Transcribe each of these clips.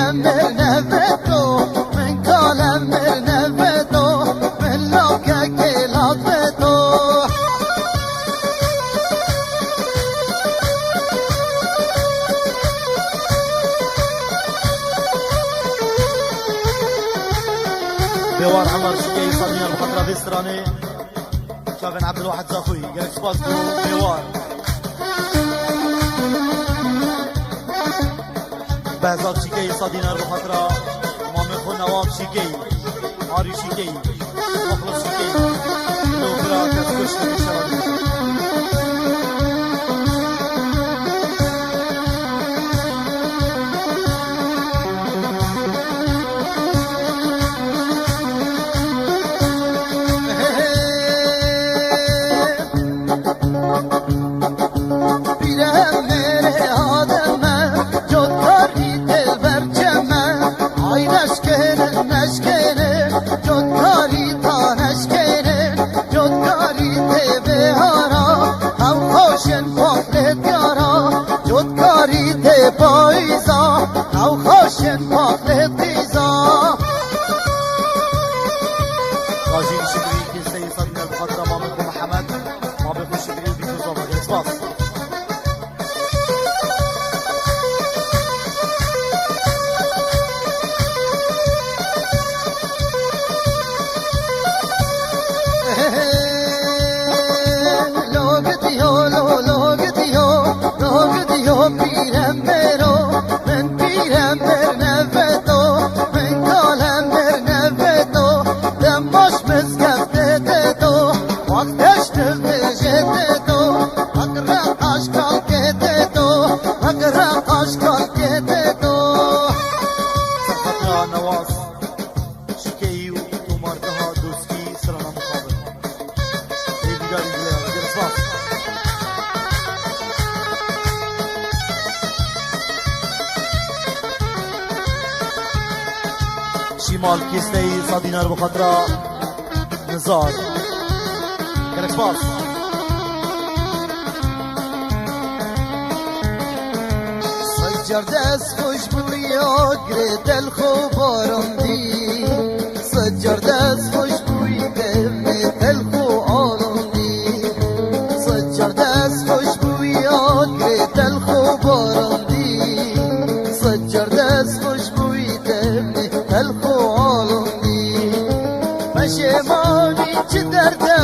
پیرم مرنفتو من کالم مرنفتو من لاکه کلافتو بوار عمر شكي صدينا الخطرة بيستراني شافن عبد الواحد زاخوي قال سباسكو بوار بهزاد شكي صدينا الخطرة مامي خو نواب شكي عاري شكي مخلص شكي لو برا كسكش بشراني شمال كيستي صدينا بخطرة نزار كانك باص سجر دست خوش بویا گرد الخوبارم دی سجر دست خوش بوی گرد الخوبارم دی سجر دست خوش بویا گرد الخوبارم دی سجر دست خوش بوی گرد الخوبارم دی پشیمانی چه درده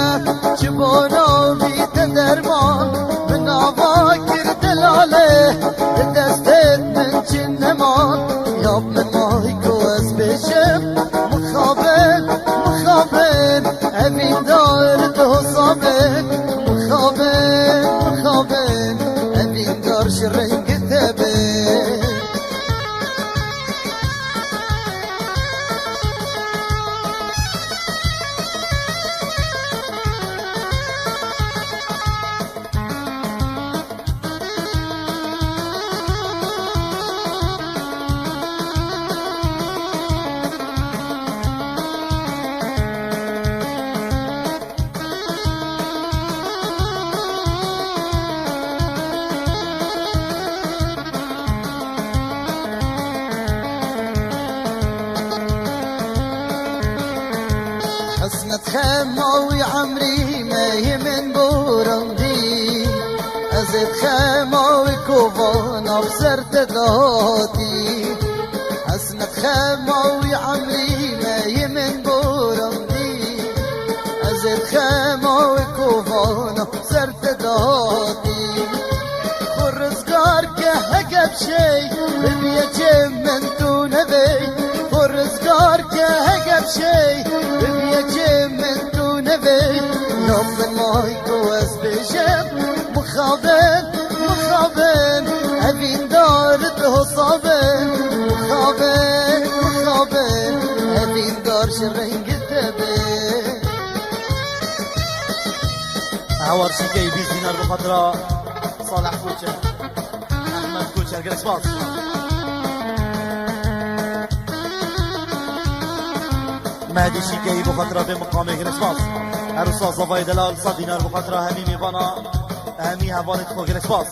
چه بانامی درمان من آوا کرد لاله دستت من چنمان یاب من ماهی کو از بشم مخابن مخابن امین دار دو صابن مخابن مخابن امین دار شرنگ تبن خماوي عمري ما يمن بورندي أزيد خماوي كوفانا بسرت دهاتي حسنة خماوي عمري ما يمن بورندي أزيد خماوي كوفانا بسرت دهاتي خرزقار كهكب شي ببيجم من دون بي خرزقار كهكب شي ببيجم من دون بي نوم المايكو اسبيجم مخابن مخابن أبين دار الهصابن مخابن مخابن أبين دار شرنگ تبن عوار شيكي 20 دينار بخطرة صالح كوتشر احمد كوتشر جلس باص مهدي شيكي بخطرة بمقامه جلس باص عروسا صفاي دلال 100 دينار بخطرة همي ميفانا همي هفانت خو جلس باص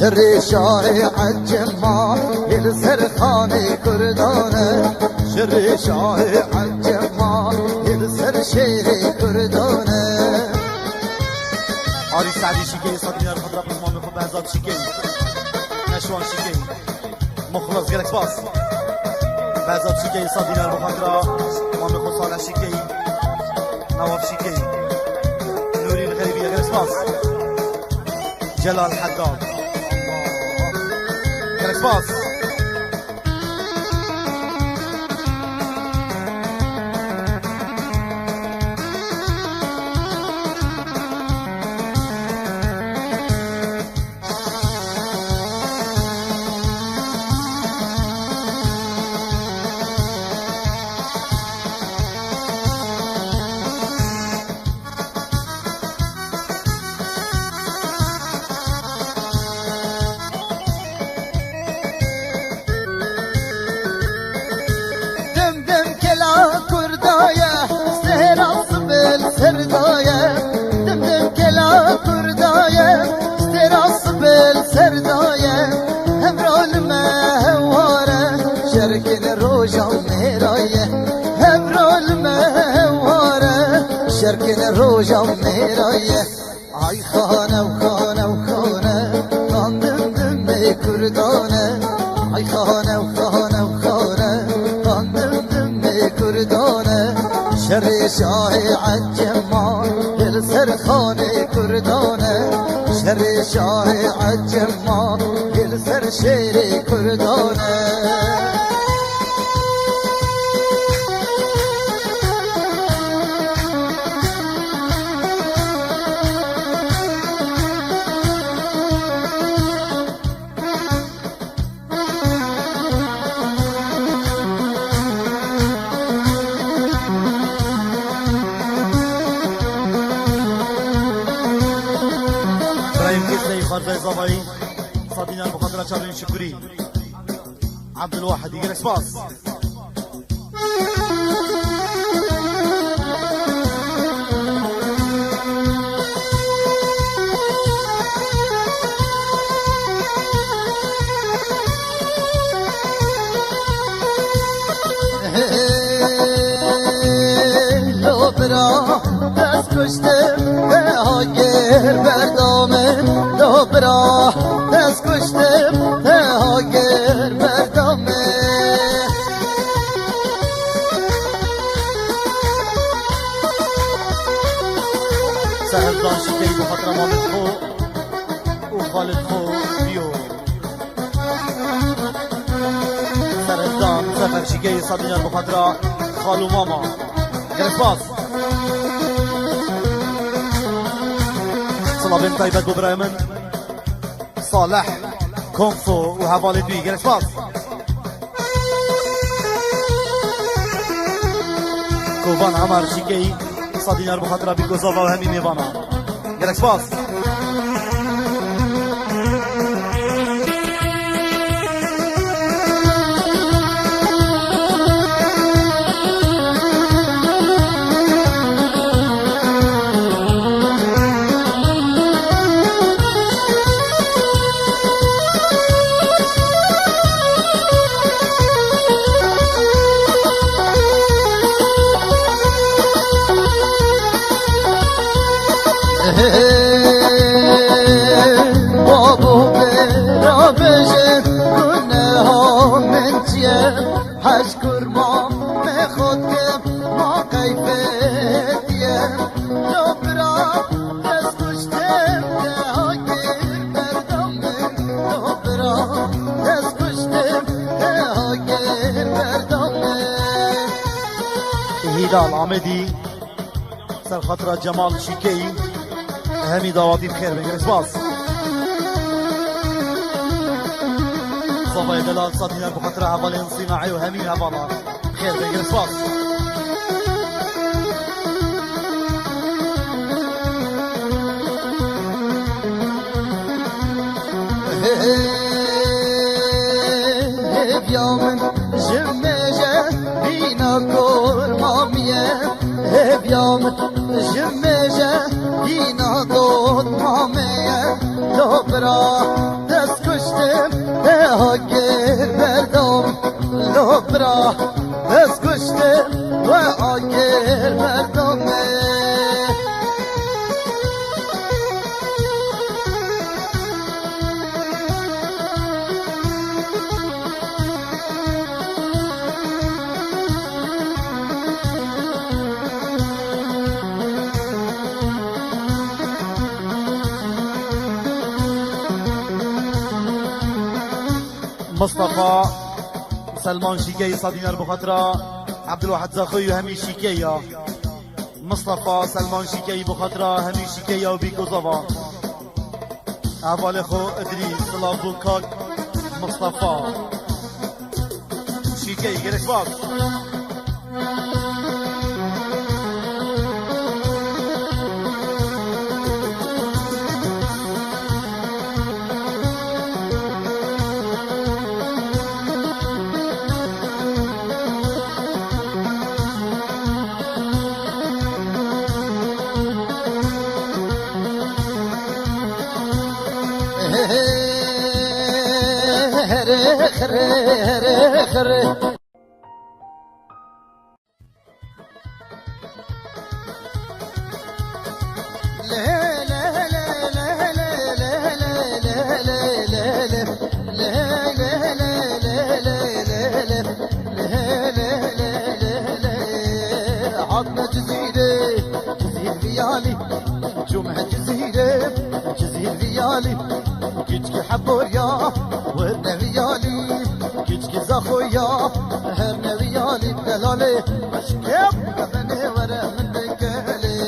شر شاه عجما السرخان كردانه شر شاه عجما السر كردانه آری سعدی شیکی صدینا رو خطرات امام خود بهزاد شیکی نشوان شیکی مخلص گلک باس بهزاد شیکی صدینا رو خطرات امام خود صالح شیکی نواف شیکی نوری الغریبی گلک باس جلال حداد گلک باس سردايه دمدم كلا كردايه استراس بالسردايه همرول ما هواره شركن روجا مهرايه همرول ما هواره شركن روجا مهرايه اي خانه وخانه وخانه خان دمدم كردانه اي خانه وخانه وخانه خان دمدم كردانه شر شاه عجمان السرخان كردانه شر شاه عجمان السر شیر كردانه خارجة زباين صابينا المخاطرة شارلين شكري عبد الواحد يجي باص لو برا دست کشتم به هاگر بردامم لو برا دست کشتم به هاگر بردامم سهردان شكي بخطرة مامد خو وخالد خو بيو سهردان سفر شكي صابينا بخطرة خالو ماما جلس باص صلاة بن طيبة ببرايمن صالح كونفو وهافالي بي جلس باص كوبان عمر شكي صادينا بخطرة بيكوزوفا وهمي ميفانا جلس باص بابو برا بجن گناه من تیم حشکر ما میخود کم ما قیفتیم لو برا دست کشتم ده هاگر بردامم لو برا دست کشتم ده هاگر بردامم هلال عمدي سر خطرة جمال شيكي همي دعواتي بخير بنجلس باص صفا دلال صادينا بخطرة عبالين صناعي وهمي عبالا بخير بنجلس باص Evyamen jimmeje bina kormamiye Evyamen jimmeje bina dot mamiye Dobra dest آگر مردم لبرا دست کشته و آگر مردم مصطفى سلمان شيكي صدينا بخاطرة عبد الواحد زاخوي همي شيكيا مصطفى سلمان شيكي بخاطرة همي شيكيا وبيكو زفا احوال خو ادريس سلافو كاك مصطفى شيكي جريك باك جمعة جزيرة جزيرة ريالي كيتك حبوريا ورنا ريالي كيتك زاخويا هرنا ريالي دلالي مشكب بني ورا من دقالي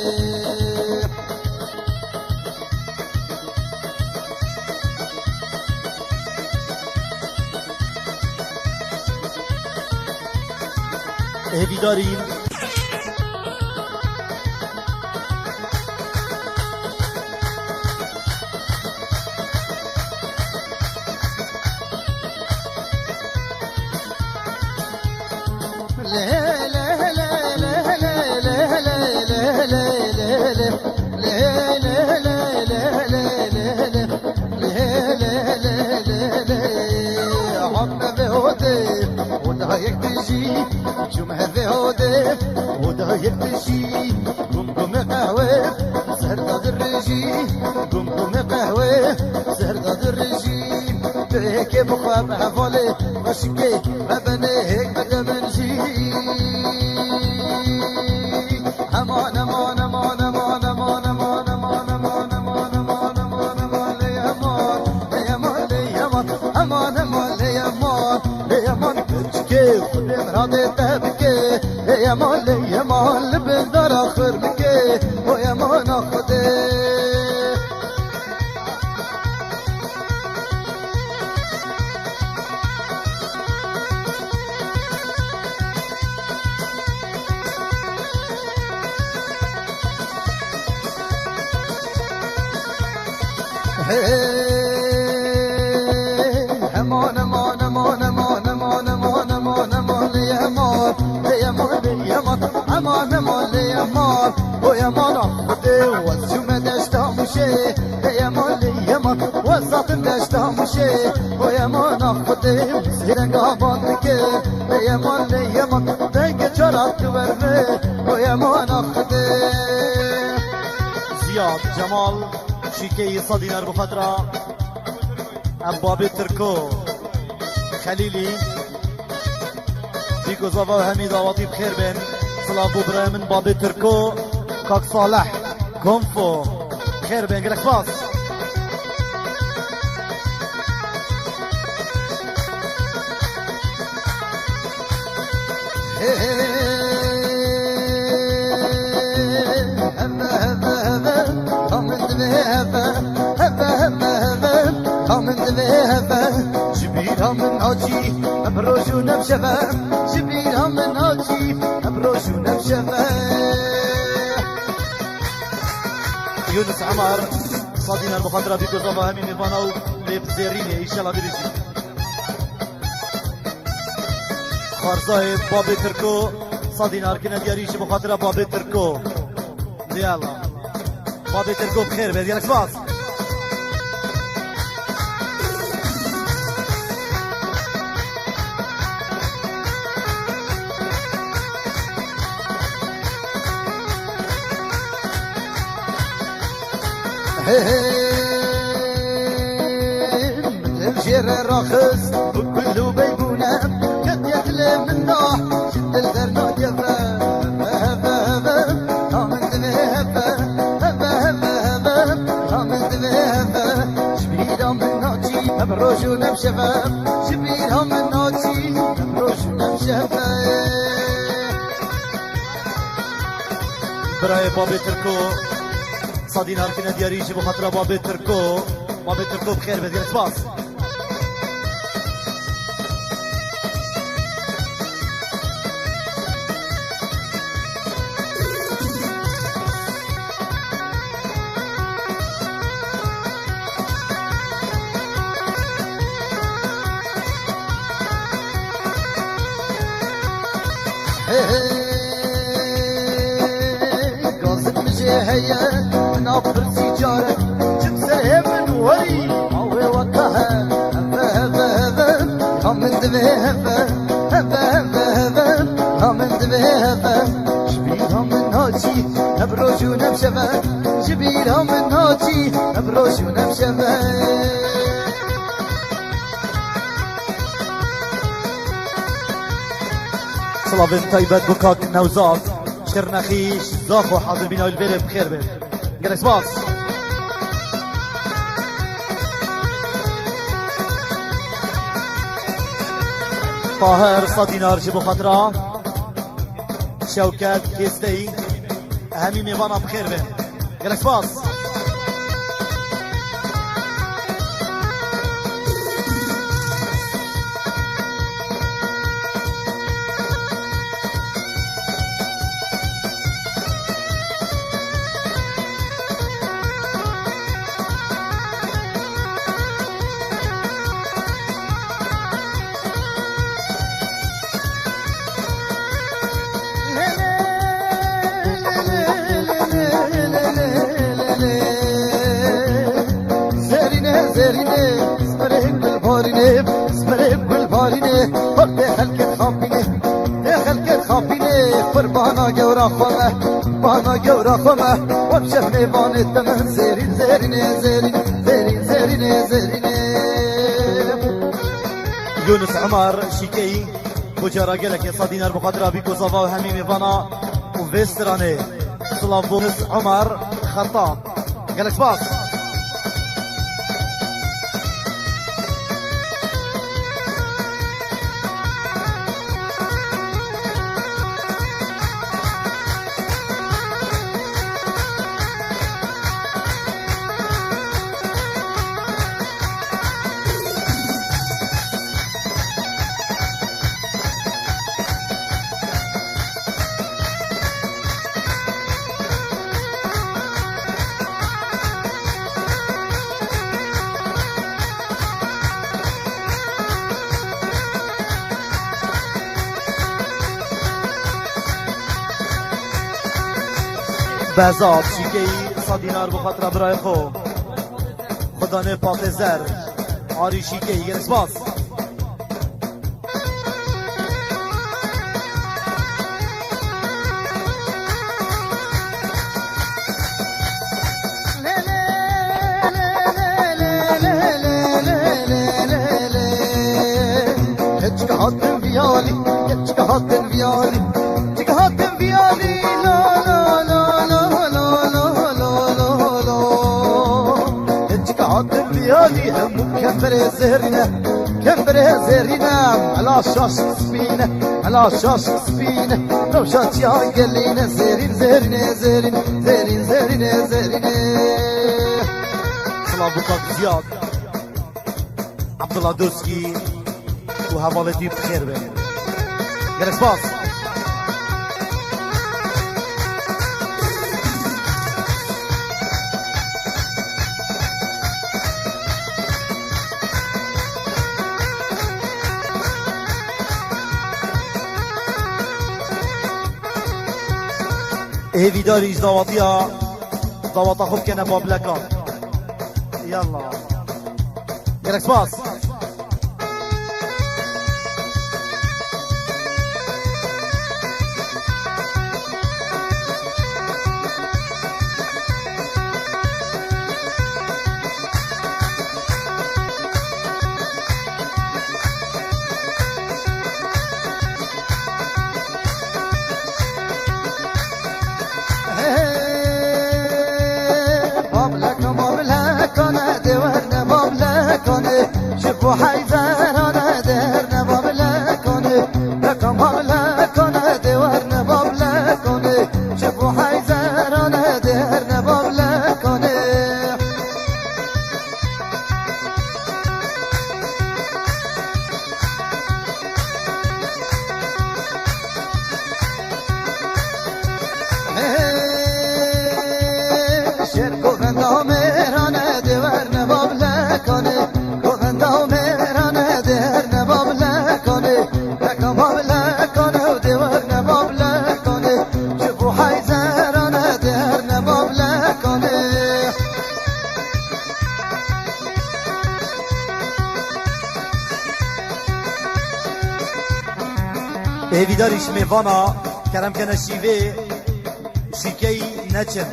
اهدي دارين جمعة ذهودة وده يكتشي قمقم قهوة سهر الرجي قمقم قهوة سهر الرجي بهيك بخاب حفالي مشكي مبنيك مدمنجي امان امان امان امان امان امان امان امان امان امان امان امان لي امان لي امان لي امان امان امان لي امان لي امان بتشكي خدي مرادي تبكي يا مان يا مان لبندر اخر بكي ويا مان اخدي امان امان امان امان امان امان امان امان يا مان يا مان يا مان امان امان يا مان ويا مان اخدي والسما دشتا مشي يا مان يا مان وسط دشتا مشي ويا مان اخدي سيرنگا باندكي يا مان يا مان دنگ چرات ورمي ويا مان اخدي زياد جمال شيكي صدينا بخاطرة بابي تركو خليلي بيكو زفا همي دعواتي بخير بين صلافو برامن بابي تركو كاك صالح كونفو خير بين قلك باص جبيرها من هاجي ابروجو نبشفه جبيرها من هاجي ابروجو نبشفه يونس عمر صدينا المخاطرة بيكو زفا همي نيرفانا لبزيريني إن شاء الله بريجي خارزاي بابي تركو صدينا أركنا دياريش مخاطرة بابي تركو يلا بابي تركو بخير بيديالك باص الجير راخص وكله بيبونه قد يتلي منه شد الغرنا يفا هبا هبا من ذهبا هبا هبا هبا من ذهبا شبيرا من ناجي بروش ونمشفا شبيرا من ناجي بروش ونمشفا برای بابی ترکو صادین هرکن دیاری جی بخاطر بابی ترکو بخیر بدیر سپاس هيا نافر سيجارة جبسه من وري عوي وقها هبا هبا هبا من دبه هبا هبا هبا هبا من دبه هبا شبيرها من ناجي نبروش ونمشبه شبيرها من ناجي نبروش ونمشبه صلابين طيبات بكاك نوزات شرنخيش زاخو حاضر بينا البير بخير بيت جلس باص طاهر صدينار جبو خطرة شوكات كيستي أهمي ميوانا بخير بيت جلس باص بانا جورا خمه وبشف نيفان التمن زيرين زيرين زيرين زيرين زيرين زيرين يونس عمر شيكي بجارة قالك يا صدينا بخاطر بيكو صفا وهمي ميفانا وفيستراني صلاف يونس عمر خطاب قالك باص بزاد شیکی صدینار بخاطر برای خو خدا نه پاک زر آری شیکی یه نسباس هاتن فيالي هاتن فيالي هاتن فيالي لا لا لا لا لا لا لا لا هاتن فيالي هم كمبر زهرنا كمبر زهرنا على شاش سفينة على شاش سفينة لو شات يا قلينا زهرين زهرنا زهرين زهرين زهرنا زهرنا سلام بكاك زياد عبد الله دوسكي وهوالتي بخير به جلس باص ايه فيداري زواتيا زواتا خوب كنا بابلكا يلا جلس باص شبو حيزرانه در نباب لکنه لکمام لکنه دیوار نباب لکنه شبو حيزرانه در نباب لکنه شیر گووندا میرانه دیوار نباب لکنه گووندا میرانه در نباب لکنه لکمام لکنه و دیوار نباب لکنه شبو حيزرانه در نباب لکنه هیویداریش میوانا کرم کنه شیوه شیکی نچن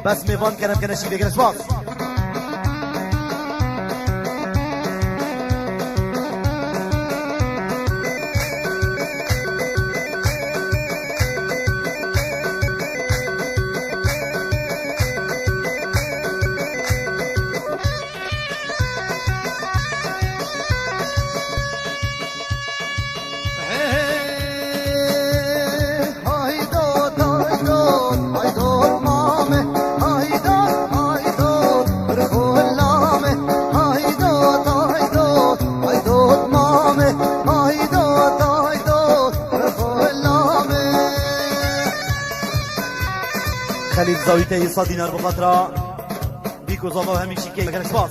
بس میوان کرم کنه شیوه گرش باز خليل زاويته صاد دينار بخاطرة بيكو زاما وهمي شيكي مكان سباس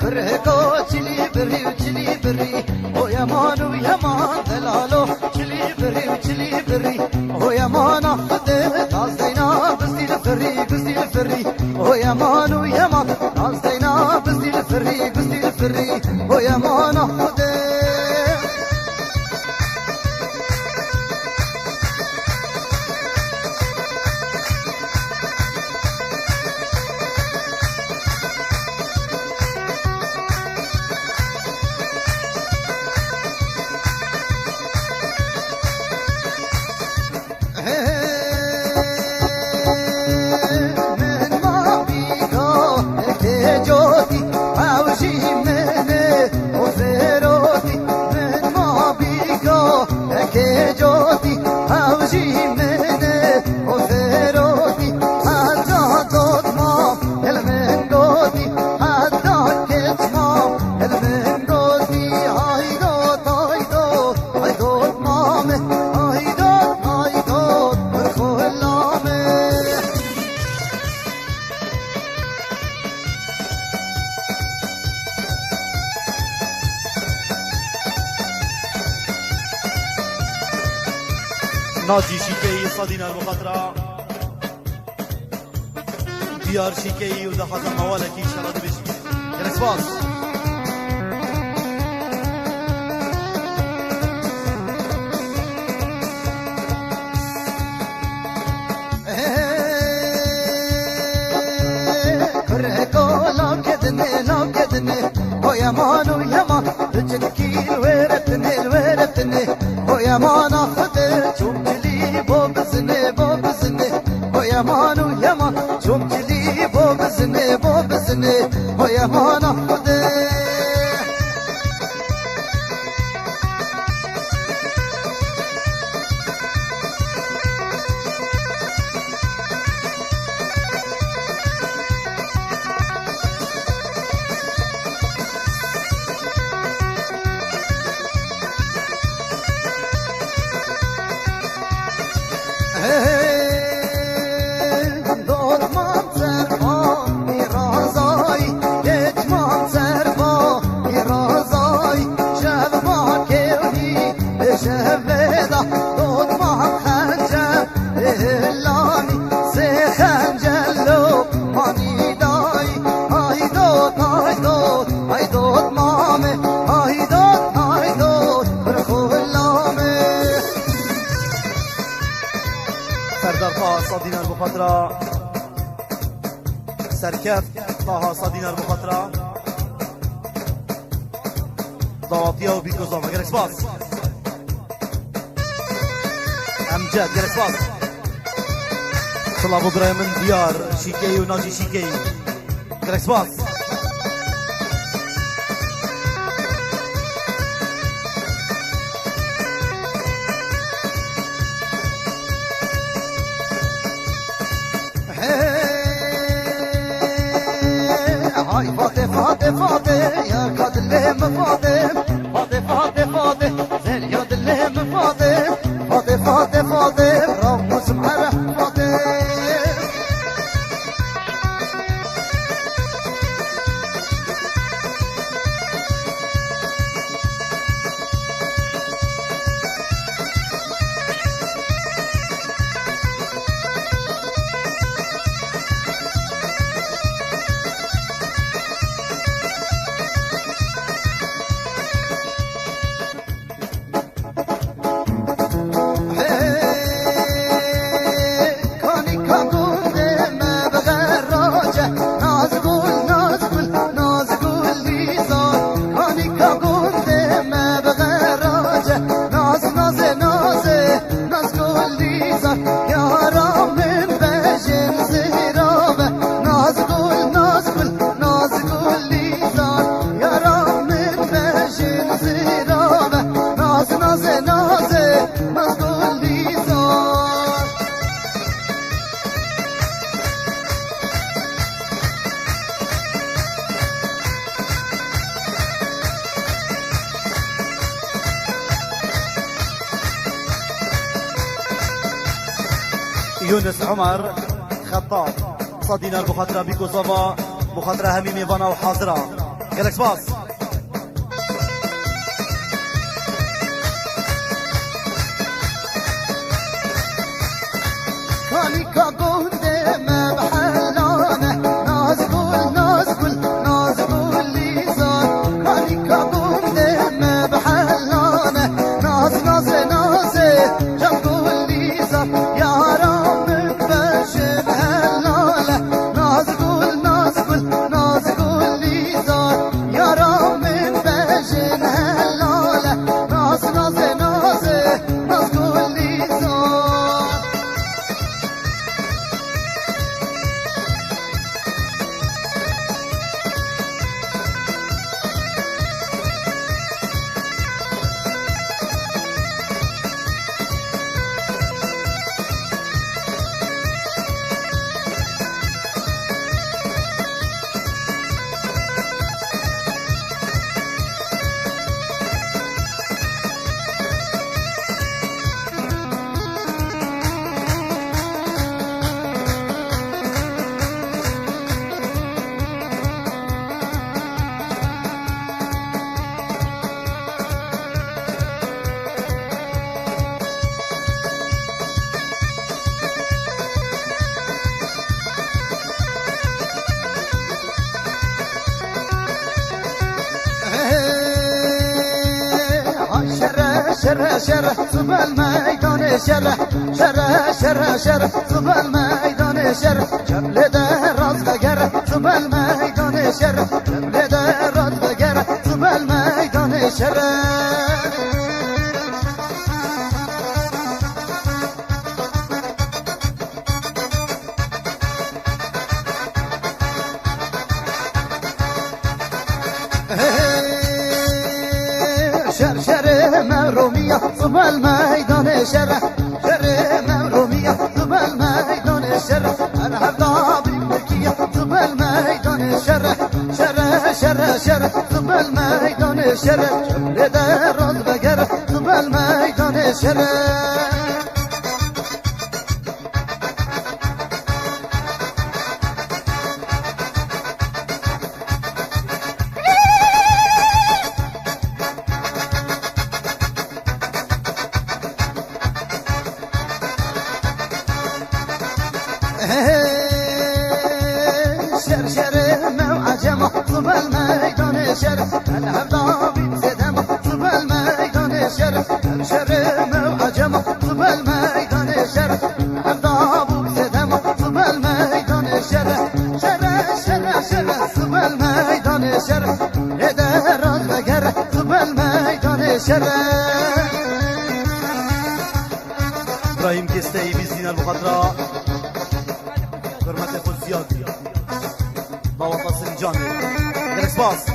كرهكو چلي بري وچلي بري او يمان ويمان دلالو چلي بري وچلي بري او يمان خد تازينا بزدي الفري بزدي الفري او يمان ويمان تازينا بزدي الفري بزدي الفري او يمان خد ناجي شيكي صادينا المخاطرة ديار شيكي ودخل موالكي شرد بشي جرس باص يمان ويمان رجلكي الورتني الورتني ويمان اخذ شمجلي بوبزني بوبزني ويمان ويمان شمجلي بوبزني بوبزني ويمان اخذ صادينا المخاطرة سركف طه صادينا المخاطرة دعواتية وبيكوزوفا جالك سباس أمجد جالك سباس طلاب إبراهيم من ديار شيكي وناجي شيكي جالك سباس هاي فاطي فاطي فاطي يا قد اللهم فاطي فاطي فاطي فاطي زين يا اللهم فاطي فاطي فاطي فاطي رموس معره فاطي يونس عمر خطاب صدينا المخاطرة بكوزوفا مخاطرة هميمي فانا وحاضرة جالك سباس كاني كاغونده ما بحلانه ناز قول لي زار كاني كاغونده ما بحلانه ناز جاب قول لي زار يا رب بشم هلاله ناز قول لي زار يا رب بشم هلاله ناز قول لي زار شره صب الميدان شره صب الميدان جبل راس بقره صب الميدان جبل راس بقره صب الميدان شر مرومية صب الميدان شر مرومية صب الميدان أنا هبضع بالملكية صب الميدان شر صب الميدان لدى راس بقرة صب الميدان شر موعجمة صب الميدان الهبضة بسدمة صب الميدان شر موعجمة صب الميدان الهبضة بسدمة صب الميدان شر صب الميدان إذا راس بقرة صب الميدان حرمت خود زیادی با وطا سنجانی گلک باز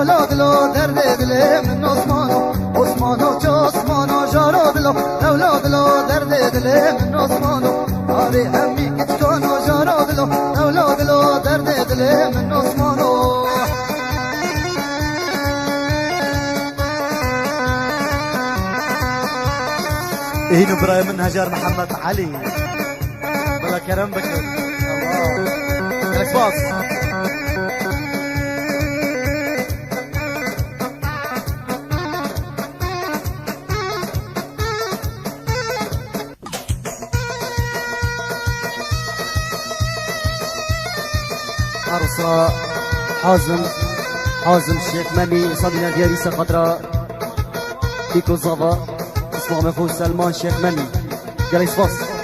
اولاد لو درد دل من عثمانو عثمانو چه عثمانو جارو دلو اولاد لو درد دل من عثمانو آره همی کتکانو جارو دلو اولاد لو درد دل من عثمانو اینو برای من هجر محمد علی بلا کرم بکن الله باز عروسة حازم الشيخ مامي صدينا ديالي سقطرة بيكو زافا اسمه مفهوم سلمان شيخ مامي قال يصفص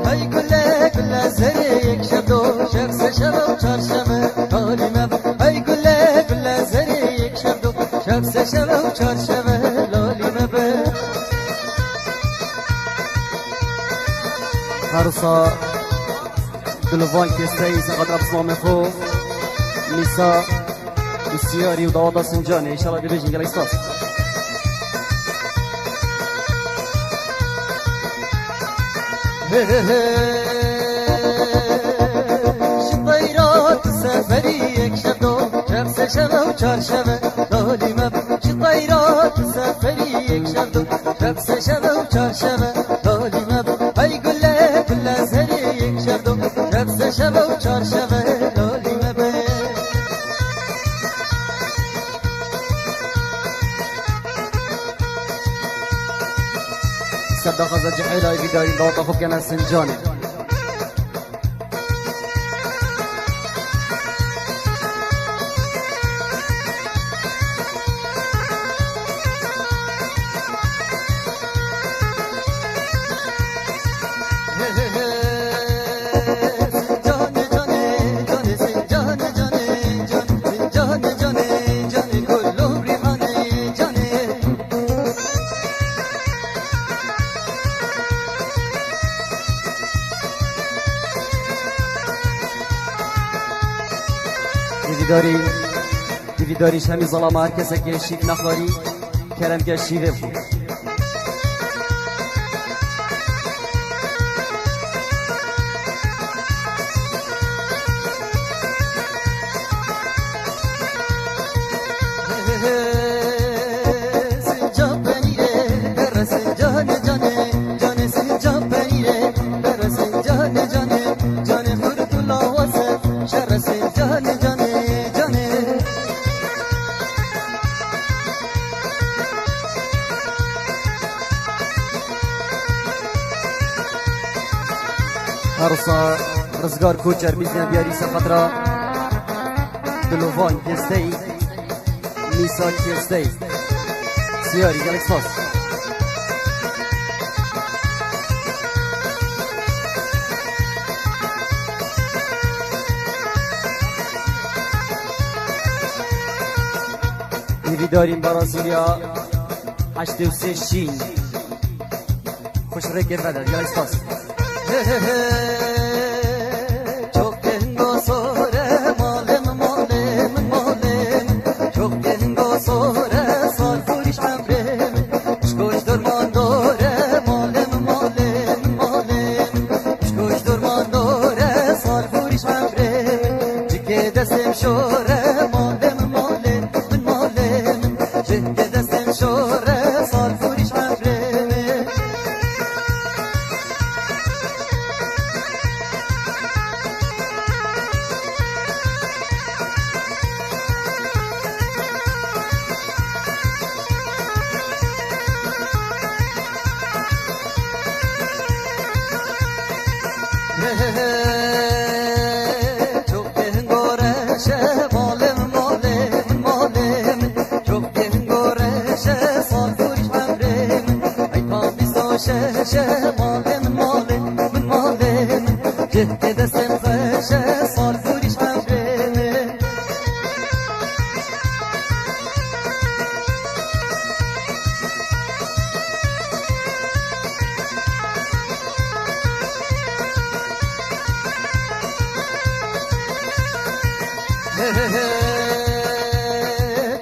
هاي كل زريك شبدو شخص شبو چارشمه عالمه هاي كل زريك شبدو شخص شبو چارشمه لالمه به عروسة دلوفان كيستي سقطرة اسمه مفهوم نساء السياري وضوضة سنجاني ان شاء الله ديفيجن قال يصفص شطيرات سفريك شبدو شخص شبو چارشمه لالمه شطيرات سفريك شبدو شخص شبو چارشمه لالمه هاي كل زريك شبدو شخص شبو چارشمه لالمه به صدق زجحيلا يبدأ ضوطة فكنا سنجاني دیویداریش همی ظلام هر کسی که شیک نخواری کرم که شیوه بود عروسا رزگار کوچر میزنه بیاری سخطرا دلوفان کستی میسا کستی سیاری گلکس باس دیوی داریم برازیلیا 83 شین خوش رکر بدر گلکس باس دستم شوره مالم ماله من مالم جه دستم شوره سال فوریش مفرمه جهد دستم خشه سال فوریش مفرمه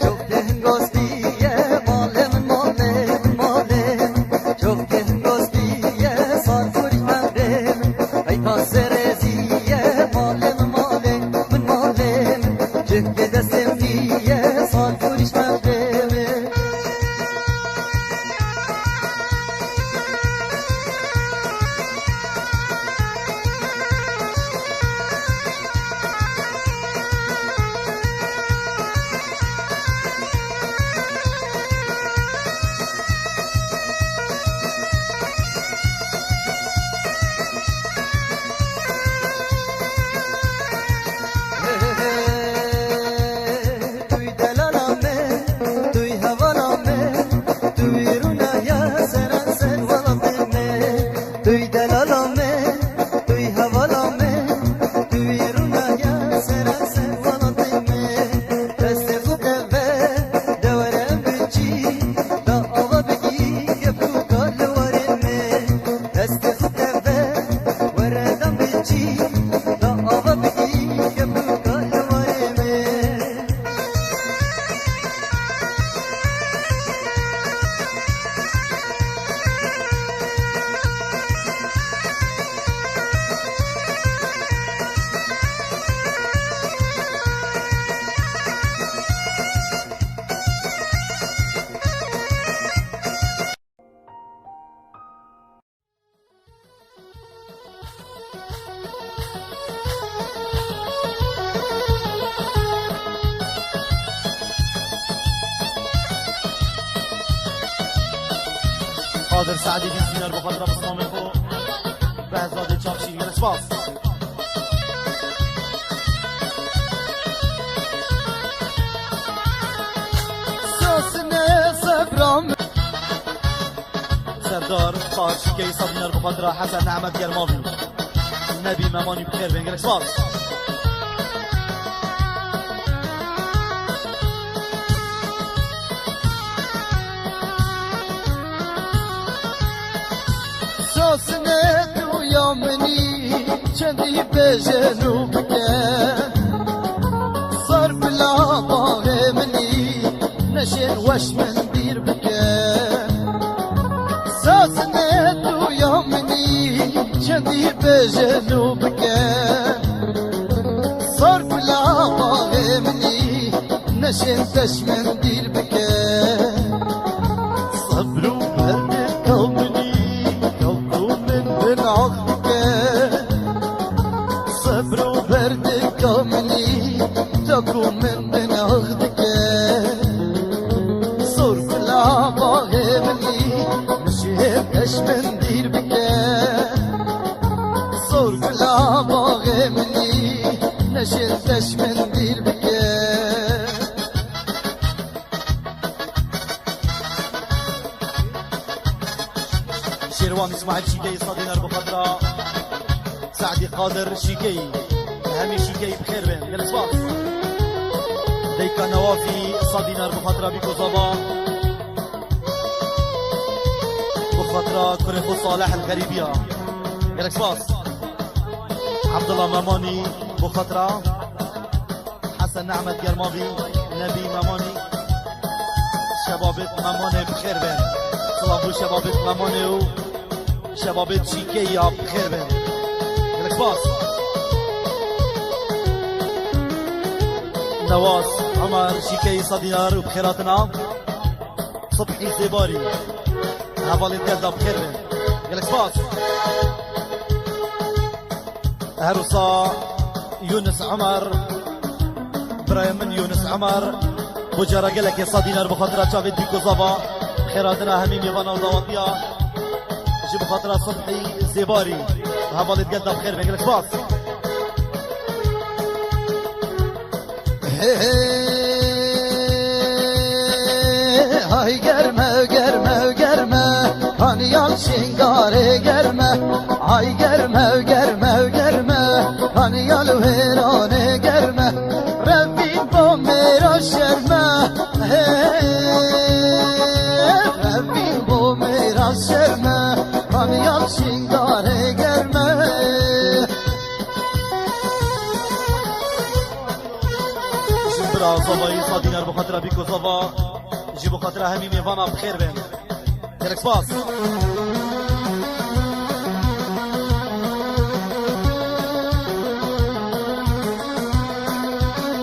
çok dengostiye malem malem malem çok dengostiye sar furiş mavem ay kasereziye malem malem malem cükke desem diye sar furiş mavem قادر سعدی دیزینر بخاطر بسلام خو بهزاد چاپشی گلش باز سوسنه صبرام سردار خارشی که صدینر بخاطر حسن نعمت گرماوی نبی ممانی بخیر بین گلش باز سوسنه تو یامنی چندی بجنو بکن صار بلا باغ منی نشین وش من دیر بکن سوسنه تو یامنی چندی بجنو بکن صار بلا باغ منی نشین تش من دیر بکن صبرو برد قومني من عقبك صبر وبرد كامني تكون من عقدك صور كل عباغمني مشيت اش من دير بك صور كل عباغمني نشلت اش من دير بك شیروان اسماعیل شیکی صدینر بخاطر سعدی قادر شیکی همه شیکی بخیر بین گلش باز دیکا نوافی صدینر بخاطر بیکو زبا بخاطر كريخو صالح الغريبية گلش باز عبدالله ماماني بخاطر حسن نعمت گرماوی نبی مامانی شبابت مامانه بخیر بین سلام بو شبابت مامانه و شبابت شیکه یا بخیر بین گلش باز سواس عمر شيكي صديار وبخيراتنا صبحي زباري هفالي ديالنا بخير قالك سباس هروسا يونس عمر برايم من يونس عمر بجارة قالك يا صديار بخاطرة شافيت بيكو زافا بخيراتنا هميم يوانا وضواتيا جي بخاطرة صبحي زباري هفالي ديالنا بخير قالك سباس Ay germe germe germe Kanıyan şingare germe Ay germe germe germe Kanıyan verane germe Rabbim bu mera şerme Rabbim bu mera şerme Kanıyan şingare germe برا صباي صادينا بخاطر بيكو صبا جي بخاطر همي ميفانا بخير بين يلك سباس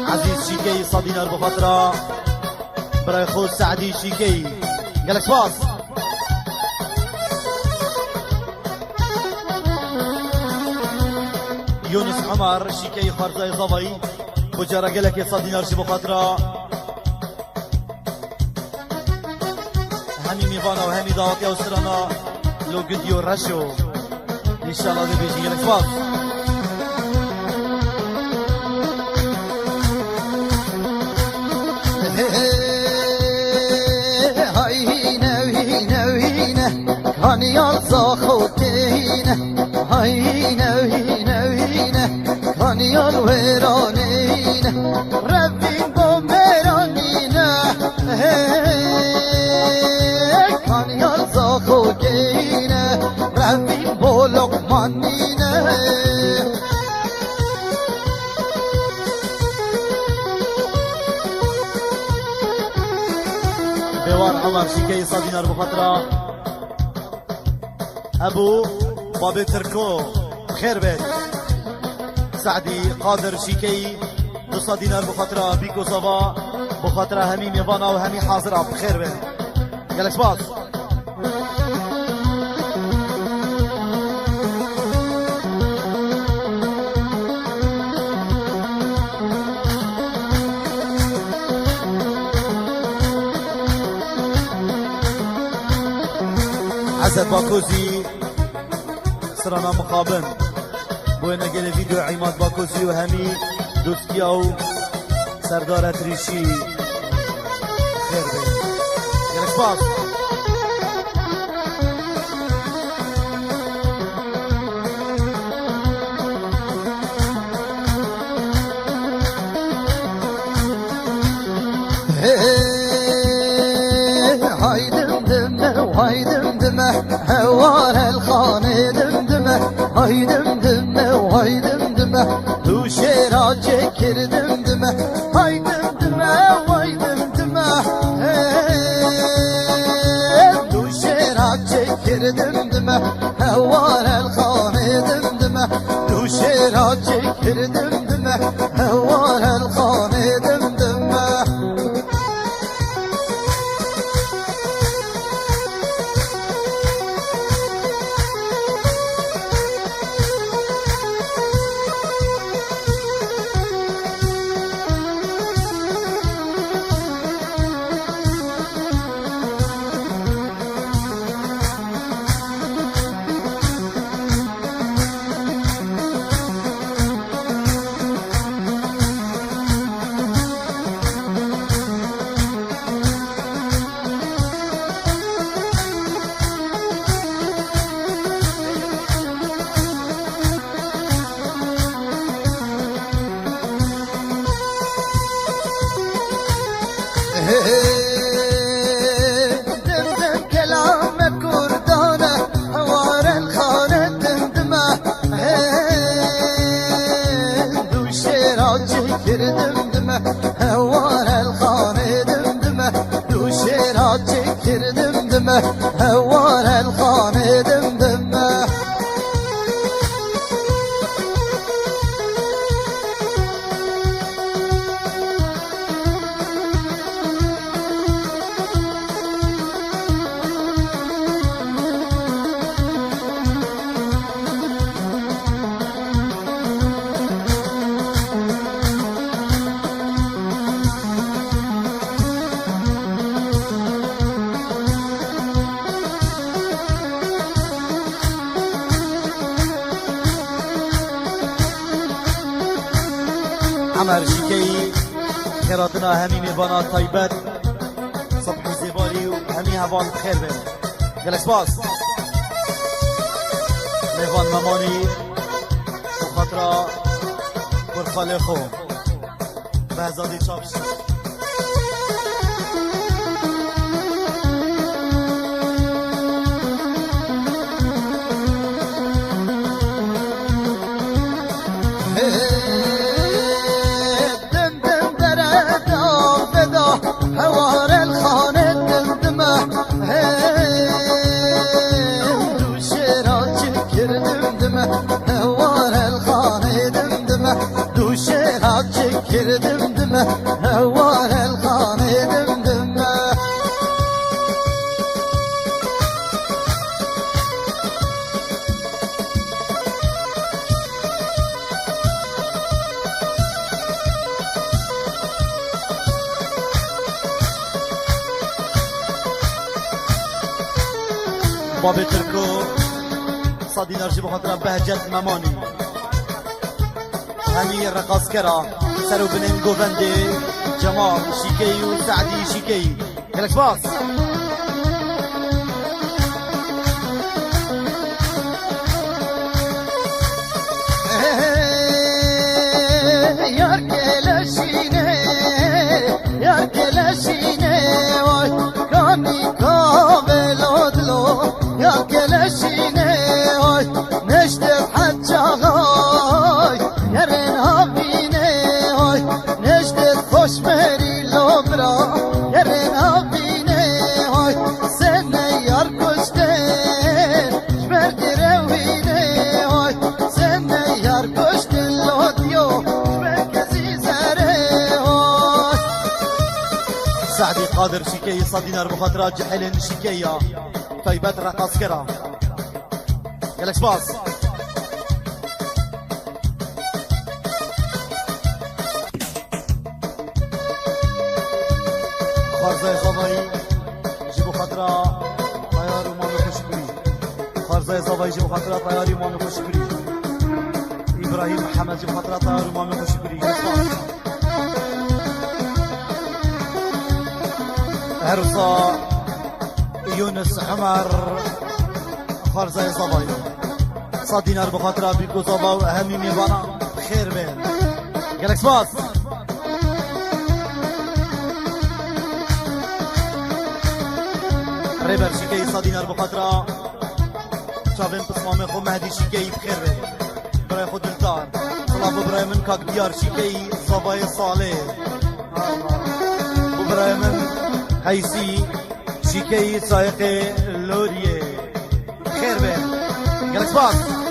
عزيز شيكي صادينا بخاطر برا خو سعدي شيكي يلك سباس يونس عمر شيكي خارزاي صباي بجارة قالك يا صدينا رجي بخاطرة همي ميفانا وهمي دعوتي وسرانا لو قديو رشو ان شاء الله دي بيجي قالك فاض هاي هينا وهينا وهينا كان يلزا خوتينا هاي هينا وهينا وهينا كان يلويرانينا ربين بوميرانينا كان يلزا خوتينا ربين بولقمانينا بوار عمر شيكي صادينا بخاطرة ابو بابي تركو خير بيت سعدي قادر شيكي دو دينار بخاطرة بيكو صبا بخاطرة همي ميفانا وهمي حاضرة بخير بيت قالك سباس عزت باكوزي سرانا مقابن بوينا قال فيديو عماد باكوزي وهمي دوستياو سردارة ريشي خير بين قالك سباس هاي دمدمة وهاي دمدمة هوار الخانة دمدمة هاي دمدمة وهاي دمدمة دو شيرا جكر دمدمة هاي دمدمة وهاي دمدمة دو شيرا جكر دمدمة هوار الخانة دمدمة دو شيرا جكر دمدمة هوار الخانة دمدمة دمدم كلام كردانة هوار الخانة دمدمة دو شيرا جكر دمدمة هوار الخانة دمدمة دو شيرا جكر دمدمة هوار الخانة دمدمة عمر شیکی خیراتنا همی میوانا تایبت صبح زیباری و همی هوان بخیر بین گلک سپاس میوان ممانی خاطرا برخاله خو بهزادی چاپشی كردم دمه هوار الخاني دمدمه بابي تركو صدي نرجي بخاطر بهجت مماني هني الرقص كرا سرو بنين جوفندي جمال شيكي وسعدي شيكي هلك باص يا كلاشيني يا كلاشيني واي كاني كابلودلو يا كلاشيني واي نشتف حجاغاي يا رينابيني واي نشتف خوش مري لوبرا يا رينابيني واي سنة يار كشتين جبر درويني واي سنة يار كشتين لوديو سعدي قادر شيكي صدينا بخاطر جحلن شيكيا طيبات رقص كرا يلك باص خارزة صباي جيبو خاطر طيار ومامي خوشبري خارزة صباي جيبو خاطر طياري ومامي خوشبري إبراهيم محمد جيبو خاطر طيار ومامي خوشبري هرصا يونس عمر خارزة صباي صدينا بخاطر بيكو صبا وأهمي ميوانا بخير بين جالك سباس ريبر شيكي صدينا بخاطر شافين بصمامي خو مهدي شيكي بخير بين براي خود الدار صلاف براي من كاك ديار شيكي صباي صالح وبراي من هيسي شيكي سايق لوريه خير بين جالك سباس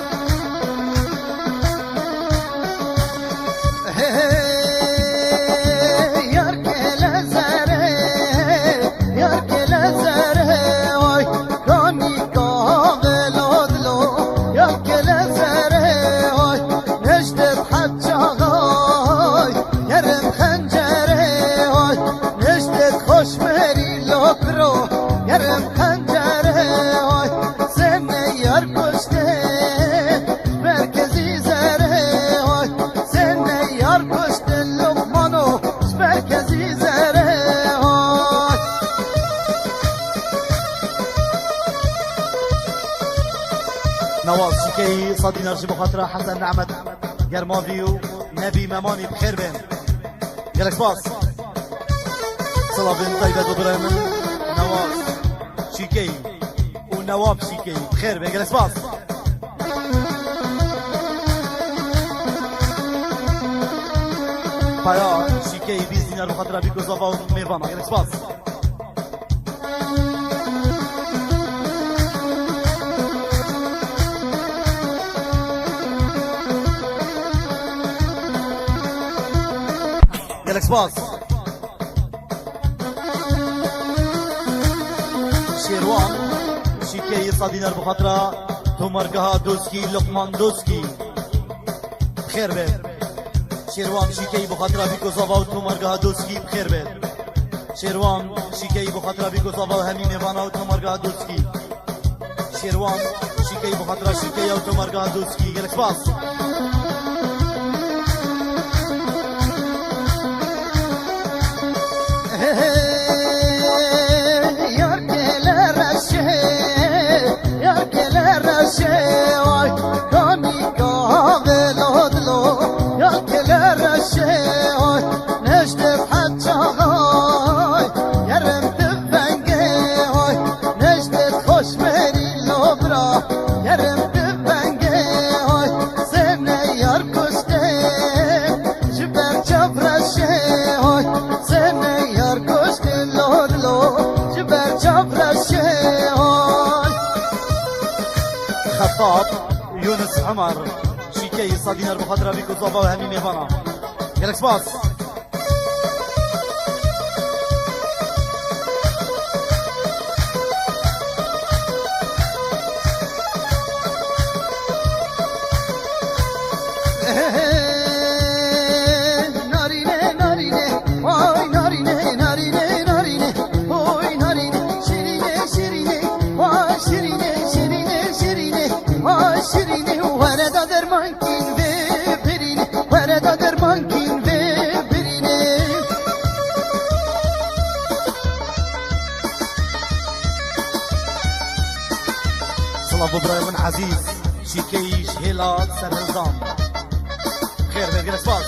نواز شيكي صدي نرجي بخاطر حسن نعمت جرمافيو نبي مماني بخير بين جالك باص صلاة بن طيبة وبرايمن نواز شيكي ونواب شيكي بخير بين جالك باص بايا شيكي بيزينا بخاطر بيكو زافا وميفانا جالك باص جالك باص شيروان شيكي صدينا بخاطر تومرقها دوسكي لقمان دوسكي بخير بين شيروان شيكي بخاطر بيكو زافا وتومرقها دوسكي بخير بين شيروان شيكي بخاطر بيكو زافا وهمي ميفانا وتومرقها دوسكي شيروان شيكي بخاطر شيكي وتومرقها دوسكي جالك باص شیکی صدینر بخاطر بیکو زابا و همین میوانا گلک سپاس صلاة ببراي من عزيز شيكيش هيلات سرهزام خير بيقل سباس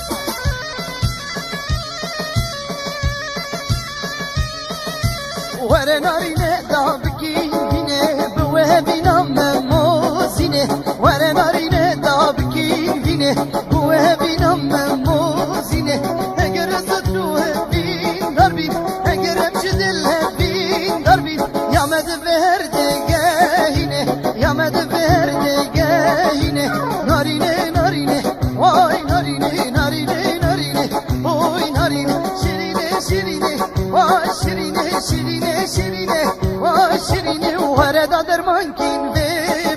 ورا نارينه دابكينه بوهبنا مموزينه ورا نارينه دابكينه بوهبنا مموزينه اگر زدوه بين دربي اگر امشدله بين دربي يا مد بهردگاهينه يا مد بهردگاهينه نارينه نارينه واي نارينه نارينه نارينه اوي نارينه شيرينه شيرينه واي شيرينه شيرينه شيرينه واي شيرينه وردا درمانكين ve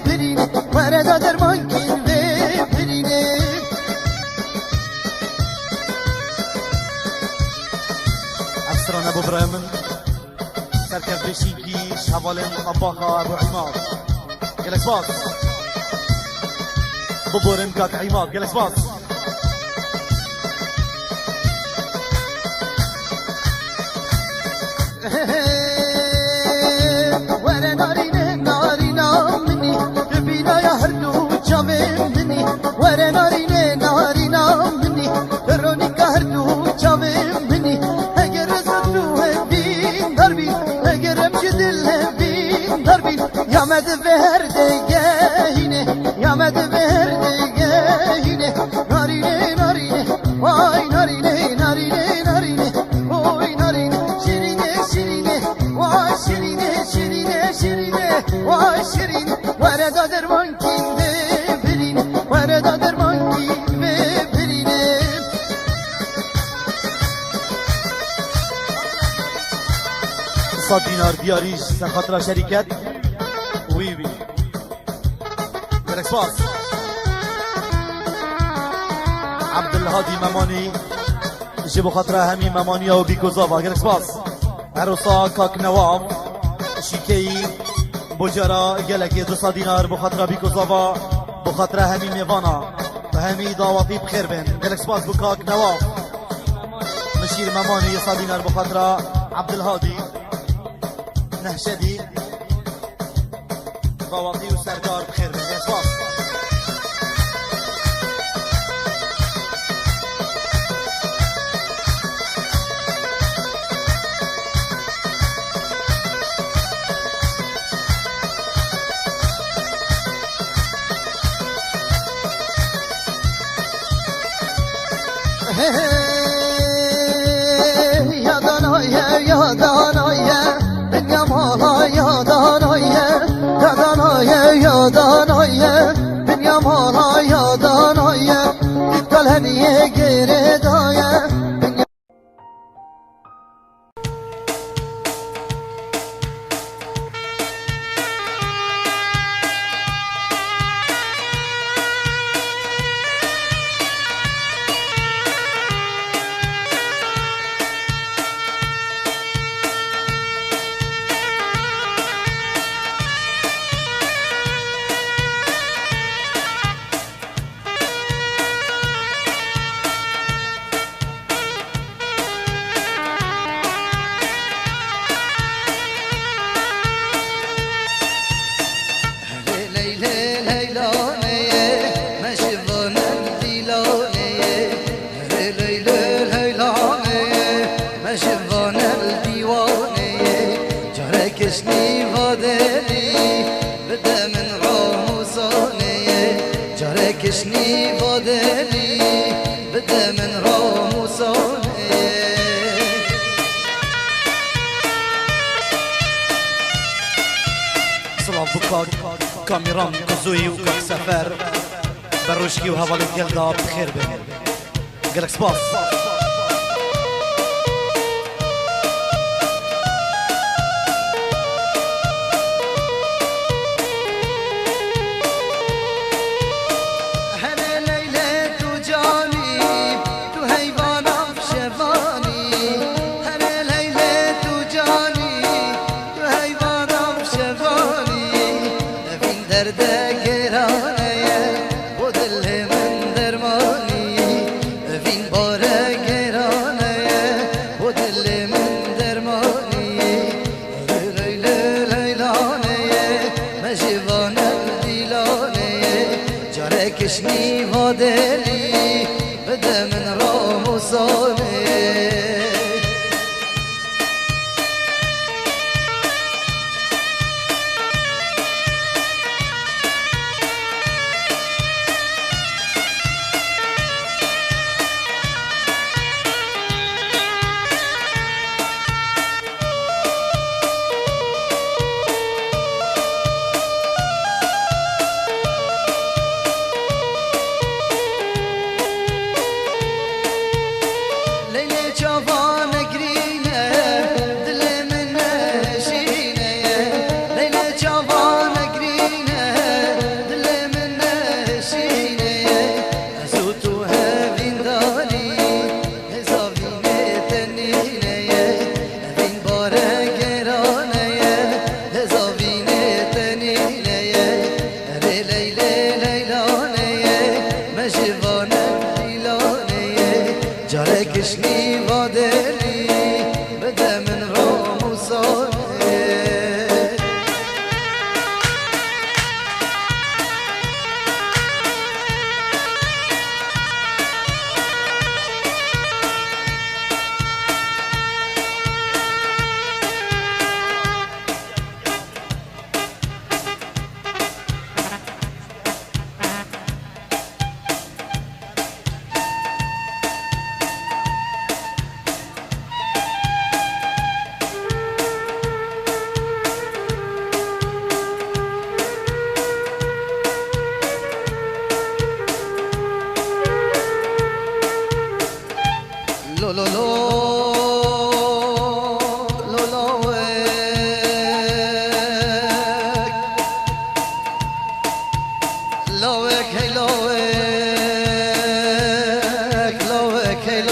birine وردا درمانكين ve birine افسران ابو برايمن سركب بشيكيش حوالين طباخة ابو عماد قلك سباس ببورن كاك عماد قلك سباس ورا نارينه نارينا مني بينا يا هردو جامن مني ورا نارينه نارينا مني روني كهردو جامن مني اگر زدوه بين دربي اگر امجدله بين دربي يا مد بهردگاهينه يا مد بهردگاهينه نارينه نارينه واي نارينه نارينه نارينه اوي نارينه شيرينه شيرينه واي شيرينه شيرينه شيرينه واي شيرينه وردا درمانكين ve birine وردا درمانكين ve birine صد دينار دياريش سخاطر شركات وي وي قلك سباس عبد الهادي مماني جيبو خاطر همي ممانيا وبيكو زافا قلك سباس عروسا كاك نواف شيكي بجرا قلك 200 دينار بخاطر بيكو زافا بخاطر همي ميفانا همي دعواتي بخير بين قلك سباس بكاك نواف مشير مماني 100 دينار بخاطر عبد الهادي نهشدي ضواطي وسردار بخير بين قلك سباس يا دنايا يا دنايا دنيا مالا يا دنايا يا دنايا يا دنايا دنيا مالا يا دنايا تتقل هنيه غير دايا کشنی وادلی بده من راموسانه جاره کشنی وادلی بده من راموسانه سلام بكاك كاميران كزوي وكاك سفر بروشكي وهذا الجلدة بخير بهم قالك سباس کشنی و دلی بده من رام و سانه کشنی و دلی بده من رام و سانه lo lo lo lo lo لوك هي لوك هي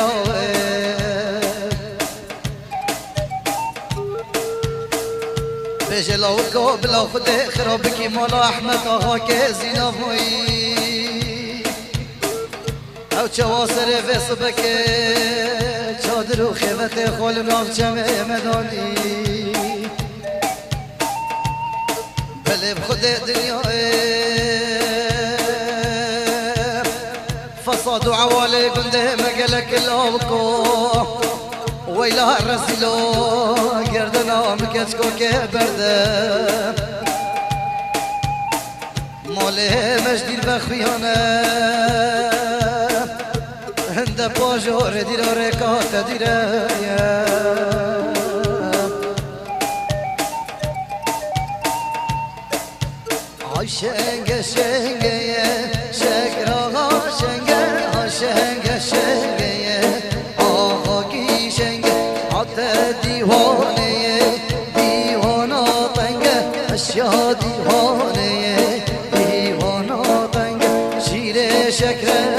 بيجي لوكو بلا خدي خرابكي مولا احمد آها که زینا مویی او چواسر فسبك چادر و خیمت خول ناف جمع مدانی بله بخود دنیای فساد و عوالی گنده مگلک لاوکو ویلا رسیلو گردنا مکچکو که برده ماله مجدیر بخویانه هنده پاجور دیره رکات دیره آی شنگه شنگه شکراغا شنگه شنگه شنگه آقا کی شنگه حتی دیوانه دیوانا تنگه اشیا دیوانه دیوانا تنگه شیر شکره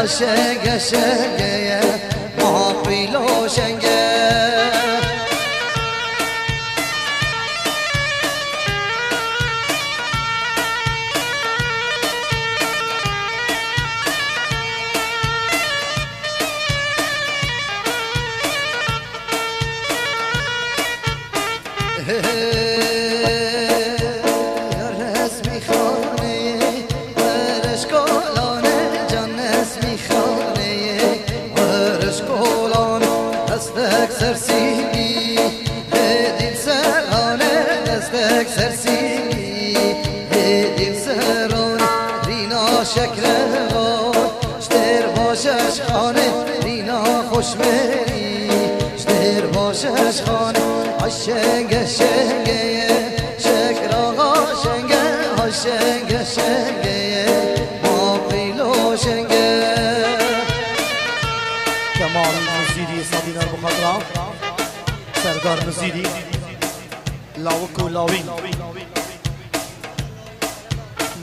شنگه شنگه محاقیلو شنگه دل سران رینا شکران شتر باشش خانه رینا خوشمری شتر باشش خانه شنگه شنگه شکر آقا شنگه شنگه شنگه ما قیلو شنگه کمال مزیدی سادینار بخاطرام سردار مزیدی لاوکو لاوین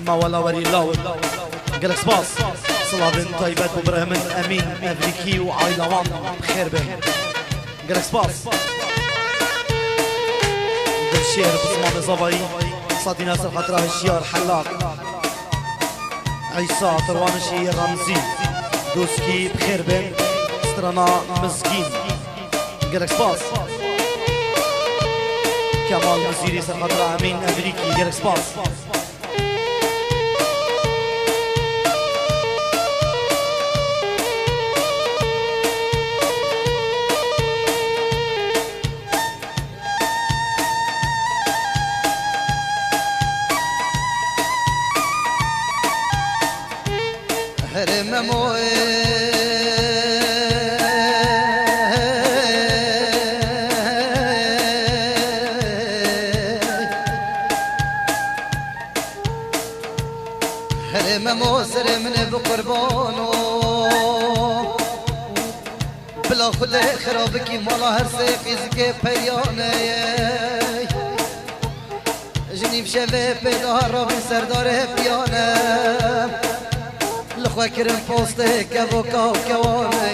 مولاوری لاوین گلک سپاس صلابن طیبت ببرهمن امین افریکی و عایلوان بخیر به گلک سپاس شعر بسمان زبایی صادینا سر خاطره الشيار حلاق عيسى طروانشي رمزي دوسكي بخير بن سترانا مزكين جالك سباس كمال مزيري سر خاطره امين امريكي جالك سباس هرم موي هرم موسر من بقربانو بلا خود خرابکی مالا هر سه فیزک پیانه جنیب شوه پیدا را بی سردار پیانه لخوا کرم پوسته که و کاو کوانه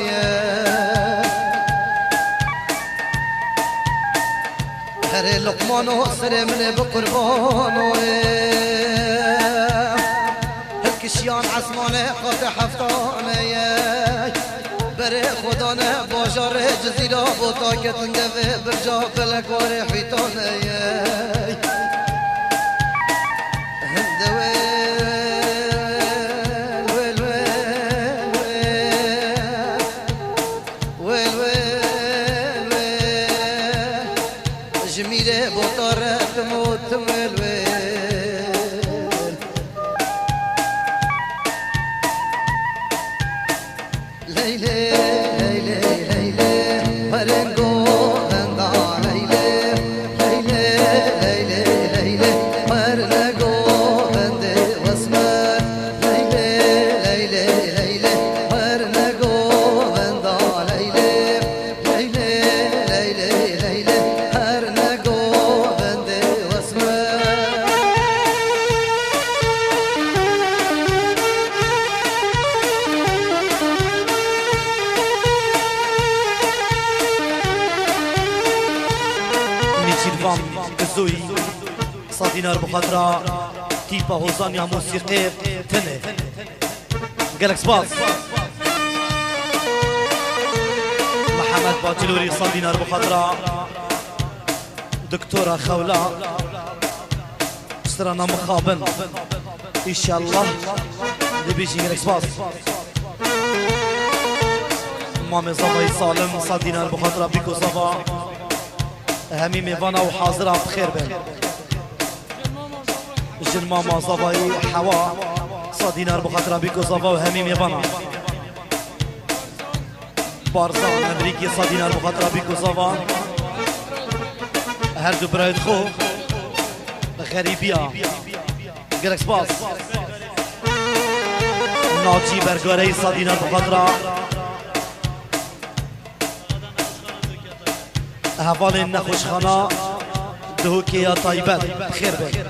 هر لقمانو سر من بقربانو هل کشیان عزمانه قاط حفتانه بره خدانه باجار جزیره و طاقتنده و برجا فلکوار حیطانه هندوه جميله بطرت موت ملويل ليلي ليلي ليلي مرنقو غندا ليلي ليلي ليلي ليلي مرنقو غندي واسمر ليلي ليلي ليلي مرنقو غندا ليلي ليلي ليلي ليلي نيشيرفام كزوي صادينار بخاطرة تيبا هوزانيا موسيقى تنه جالك سباس محمد باجلوري صادينار بخاطرة دكتورة خولة سرانا مخابن إن شاء الله دبيجي جالك سباس مامي زباي سالم صادينار بخاطرة بيكو زبا همي ميوانا وحاضرة بخير بن جن ماما زباي حوا صادينار بخاطرة بيكو زبا وهمي ميوانا بارزان امريكي صادينار بخاطرة بيكو زبا هر دو برايد خو غريبيا جالك سباس ناجي برگاري صادينار بخاطرة هوال نخوشخانه دهوکی یا طایبت خیر بین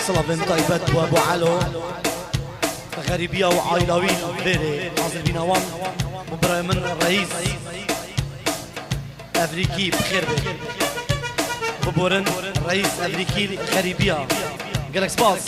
صلابن طيبت وابو علو غريبية وعائلوي غيري حاضر بينا وان مبرا من الرئيس أفريقي بخير ببورن رئيس أفريقي غريبية قالك سباس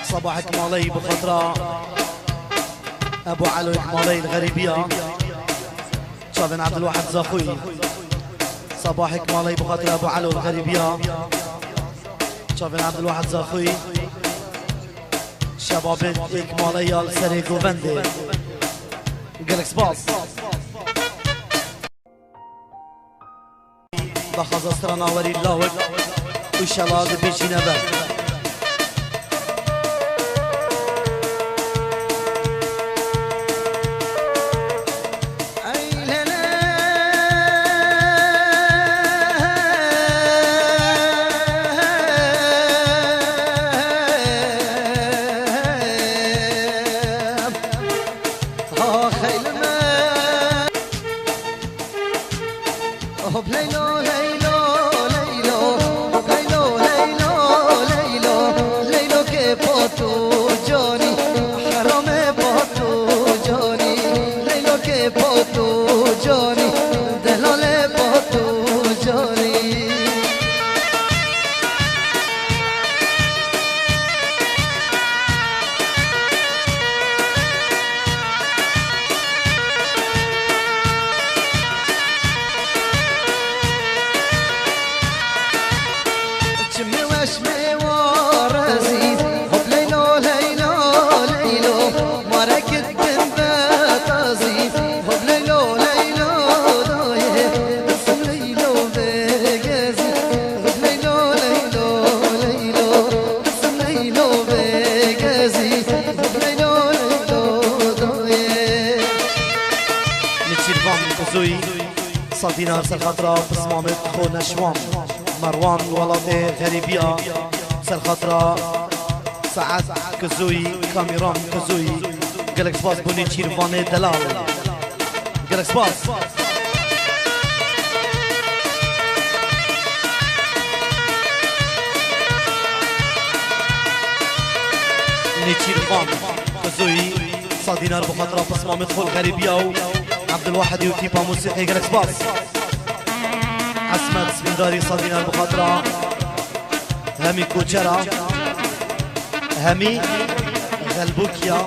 صباح كمالي بخطرة أبو علو كمالي الغريبية شابن عبد الواحد زاخوي صباح كمالي بخطرة أبو علو الغريبية شابن عبد الواحد زاخوي شباب كمالي السري كوفندي قالك سباس بخاز استرانا وري اللاوك وشالاد بيشي نبات صدينا سر خطرة بسمامت خو نشوام مروان ولاتي غريبية سر خطرة سعد كزوي كاميران كزوي قالك سباس بوني تشيرفاني دلال قالك سباس نيتشيرفان كزوي صدينا بخطرة بسمامت خو الغريبية عبد الواحد يوتيبا موسيقي قالك سباس عصمت سبنداري صدينا البخاطرة همي كوتشرا همي غلبوكيا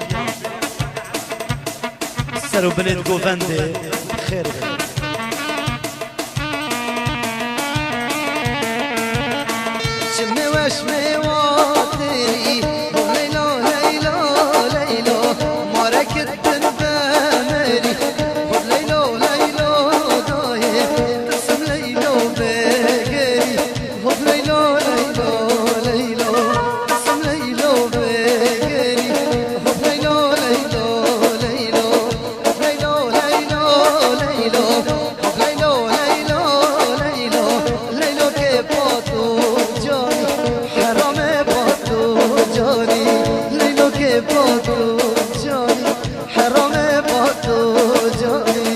سرو بنت جوفندي خير شمي وشمي وطيري ليلو ليلو ليلو مركت بنبامري ليلو ليلو ضايع تسم ليلو بقري ليلو ليلو ليلو تسم ليلو بقري ليلو ليلو ليلو ليلو ليلو ليلو ليلو ليلو ليلو ليلو كيفاتو جاني حرام باتو جاني ليلو كيفاتو جاني حرام باتو جاني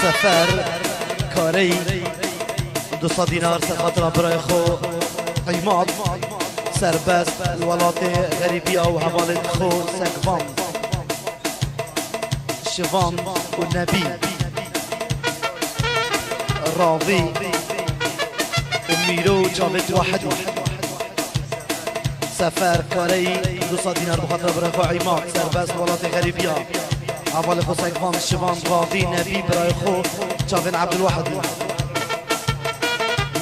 سفر كاري 200 دینار سر خاطر برای خو عماد سربست الولات غریبی او حوالت خو سگوان شوان و نبی راوی و میرو جاوید واحدی سفر کاری 200 دینار بخاطر برای خو عماد سربست الولات غریبی حوال خو سگوان شوان راوی نبی برای خو جاوید عبدالواحدی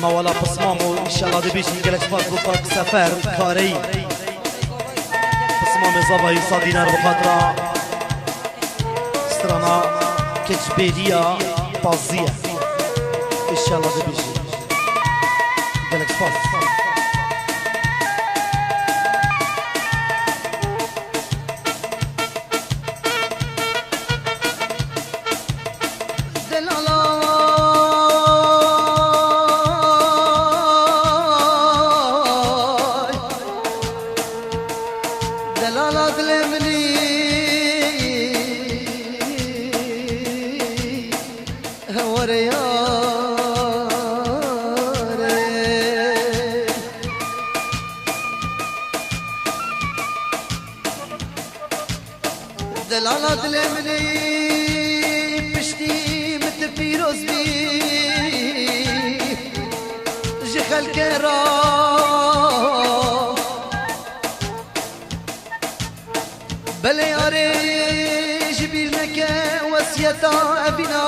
مولا پسمامو انشالله دی بیشی گلک باز بطاق سفر کاری پسمام زبایی 100 دینار بخاطر استرانا کچبیدیا بازیه انشالله دی بیشی گلک باز دلالات لمني بشتي متفيروز بي جخل كرا بلي أري جبيل مكا وسيتا أبنا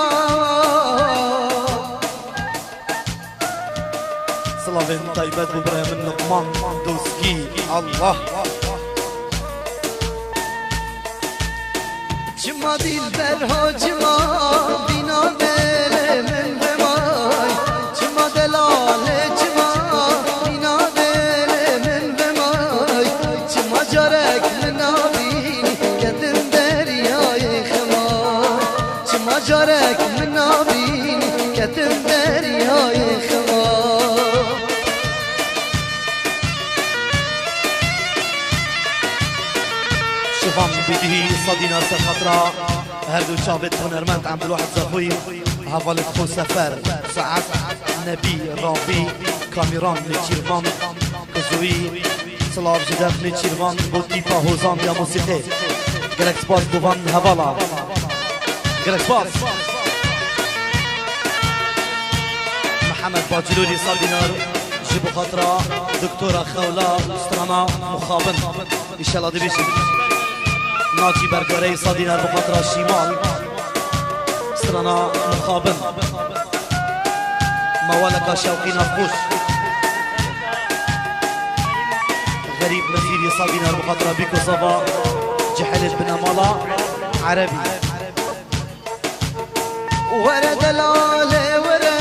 سلام طيبات وبراهيم النقمان دوسكي الله جما دلبر ها جما بینا دل من بمای جما دلال جما بینا دل من بمای جما جارک من آبینی کدم دریای خمار جما جارک من آبینی کدم دریای خمار شوفان بدهی 100 دینار سر خاطر هر دو شابت هنرمند عبدالواحد زخوی حوالت خو سفر ساعت نبی راوی کامیران نچیروان کزوی سلاف جدف نچیروان بوتیپا هوزان یا موسیقی گلکس باز دوان حوالا گلکس باز محمد باجلولی 100 دینار جبو خاطر دکتورا خولا استرانا مخابن انشالله دی بیشی ناجی برگاره 100 دینار بخاطر شیمال استرانا مخابن موالکا شوقی نفخوش غریب نزیری 100 دینار بخاطر بیکو صفا جحلش بن مالا عربی ورا دلالي ورا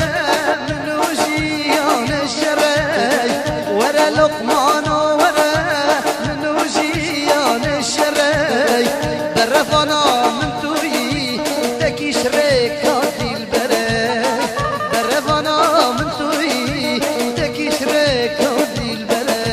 منو جيان الشري ورا لقمان ورا منو جيان الشري برفنا من توي تكي شريك هاتي البري برفنا من توي تكي شريك هاتي البري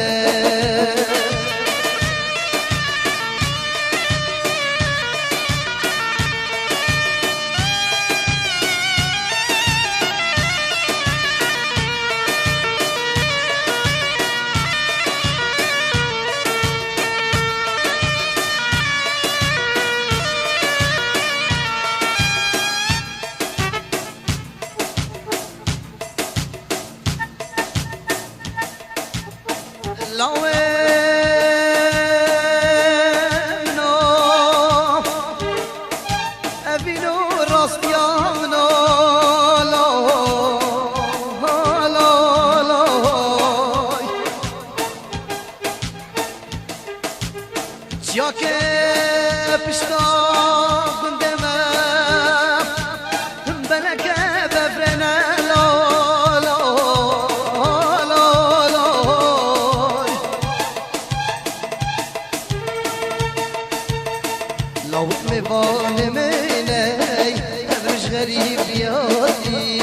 غريب ياضي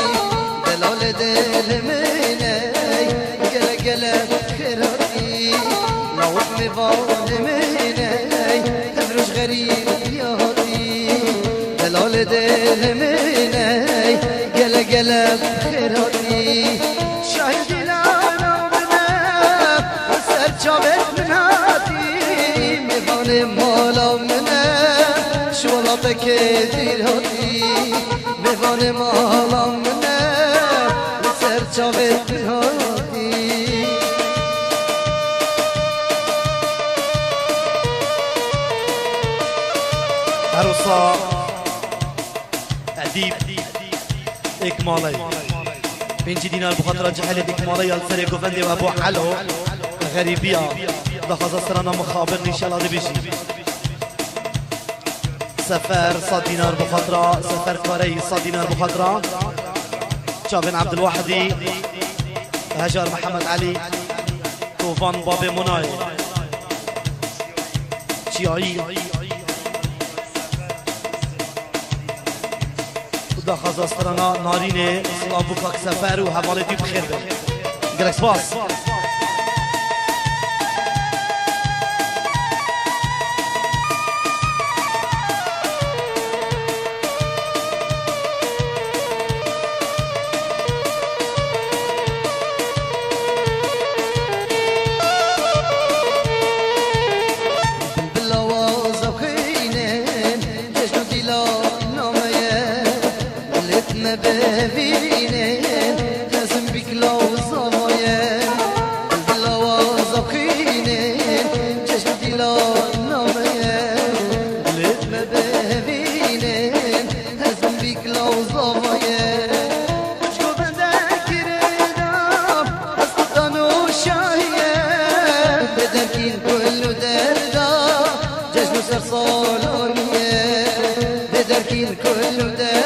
دلال دل مني قلا قلا خيراتي لو مبال مني تبرش غريب ياضي دلال دل مني قلا قلا خيراتي میوان مالا منه شوالاتك دیر هاتی میوان مالا منه لسر چاوت هاتی عروسا ادیب اکمالی 5 دینار بخاطر جحل اکمالی السری گفندی و ابو حلو غریبیا دخوازه سرانا مخابر نیشالا دی بیشی سفر 100 دینار بخاطر سفر کاری 100 دینار بخاطر جابن عبد الواحدی هجار محمد علي طوفان باب مناي چیایی دا خزاسترانا نارینه سلام بکاک سفر و حواله دی بخیر بید گلکس باس ببینه لازم بکلا و زمایه بلاواز آخینه چشم دیلا نامه لطم ببینه لازم بکلا و زمایه شکو بنده کردم از قطان و شاهیه بدرکین کل دردا جشن و سرسالانیه بدرکین کل دردا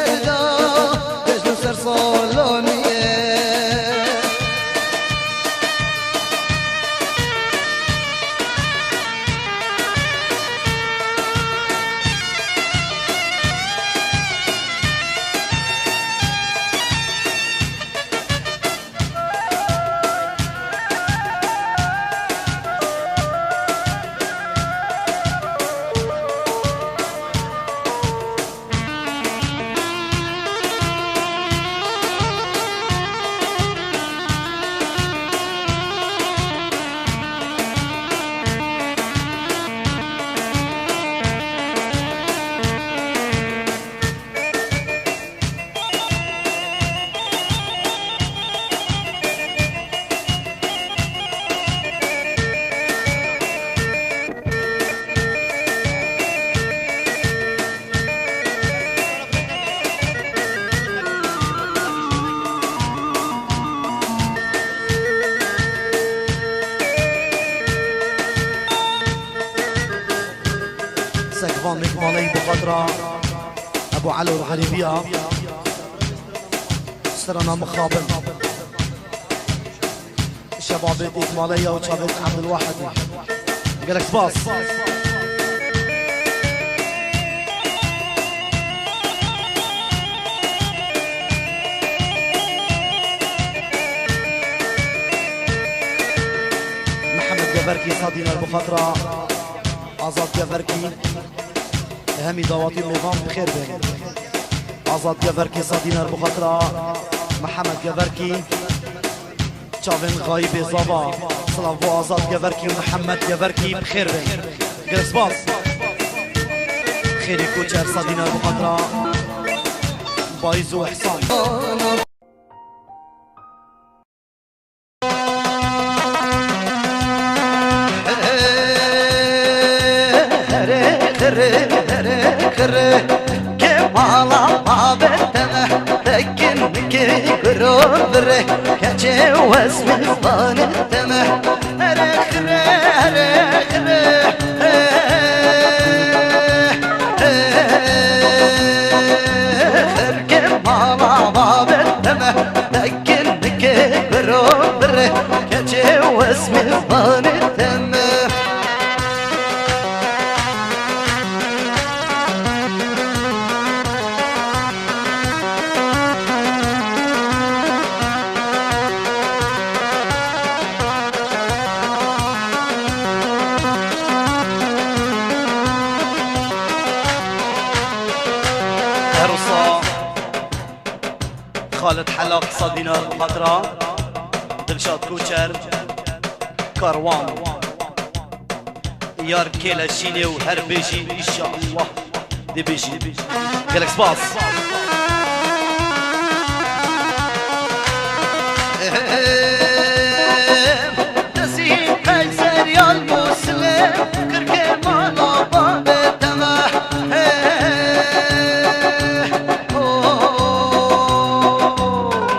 سكفان مكمالي بخاطرة ابو علو الغريبية سرنا مخابن شباب اكمالية وشباب عبد الواحد قالك باص محمد جبركي صادينا البخاطرة آزاد جبركي همي دواتي ميفان بخير بين آزاد جبركي صادينا البخاطرة محمد جبركي شافن غايب زابا صلافو آزاد جبركي ومحمد جبركي بخير بين جلس باص خيري كوتشر صادينا البخاطرة بايزو وحسان كمالا ما بتمه تكن كروبره كجي واسم فان تمه كمالا ما بتمه تكن كروبره كجي واسم فان تمه خالد حلاق صادينا البخاطرة دلشاد كوتشر كاروان يار كيلا شيني وهر بيجي ان شاء الله دي بيجي قالك سباس نسيم قيصر يا المسلم كركي مالا باب تمه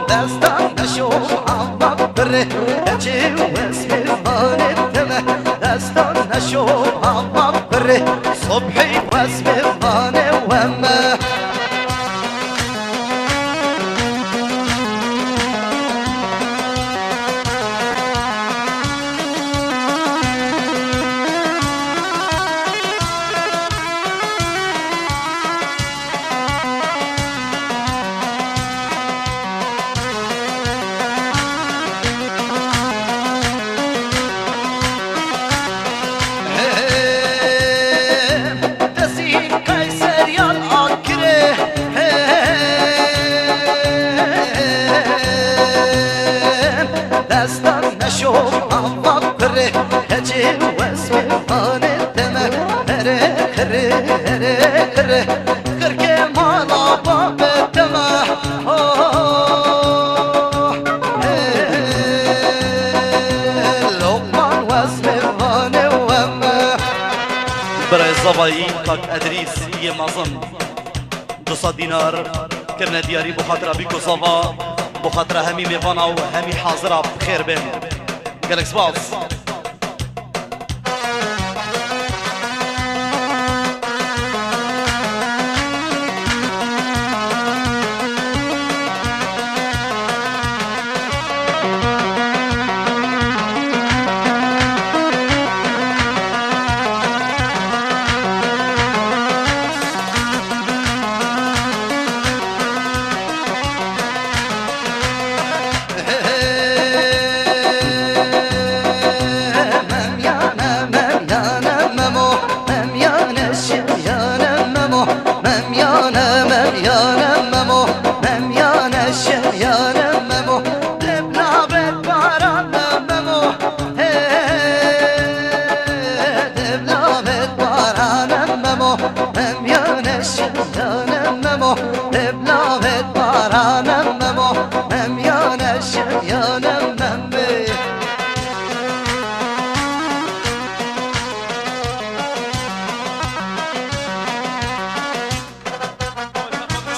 دستان نشوف عم بره اجي واسمي فاني تمه دستان نشوف عم بره صبحي واسمي فاني ومه برای زبایی تاک ادریس یه مازن 200 دینار کرنه دیاری بخاطر بیکو زبا بخاطر همی میوانا و همی حاضره بخیر بین گلک سپاس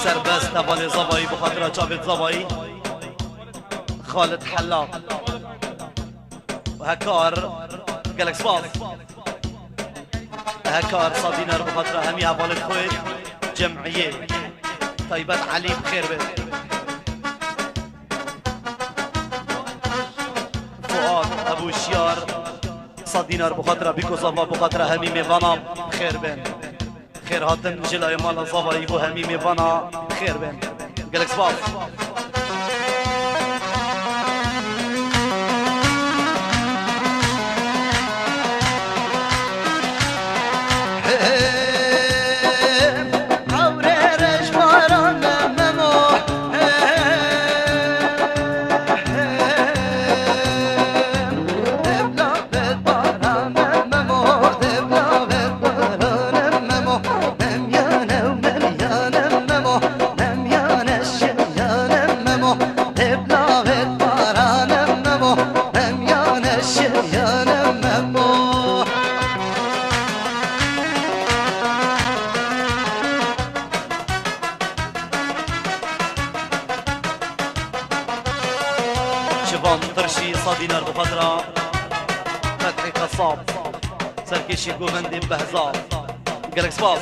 سربست دوال زبایی بخاطر جاوید زبایی خالد حلاق و هکار گلک سپاس هکار صادینر بخاطر همی حوالت خوید جمعیه طیبت علی بخیر بید فؤاد ابو شیار صادینر بخاطر بیکو زبا بخاطر همی میوانا بخیر بید خیر هاتن جلای مال زبایی و همی میوانا خیر بین گلک سپاس شبان ترشي صادينار بخضرة فتحي قصاب سركشي قومندي بهزاب قالك سباس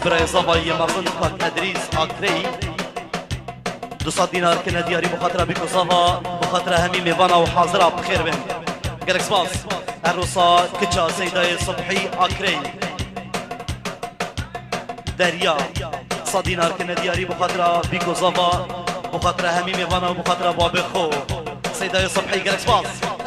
برای زوایی مخصوص کاک ادریس آکری 200 دینار کنه دیاری بخاطر بیکو زوا بخاطر همین میوانا و حاضره بخیر بین گلک سپاس الروسا کچا سیدای صبحی آکری دریا 100 دینار کنه دیاری بخاطر بیکو زوا بخاطر همین میوانا و بخاطر باب خو سیدای صبحی گلک سپاس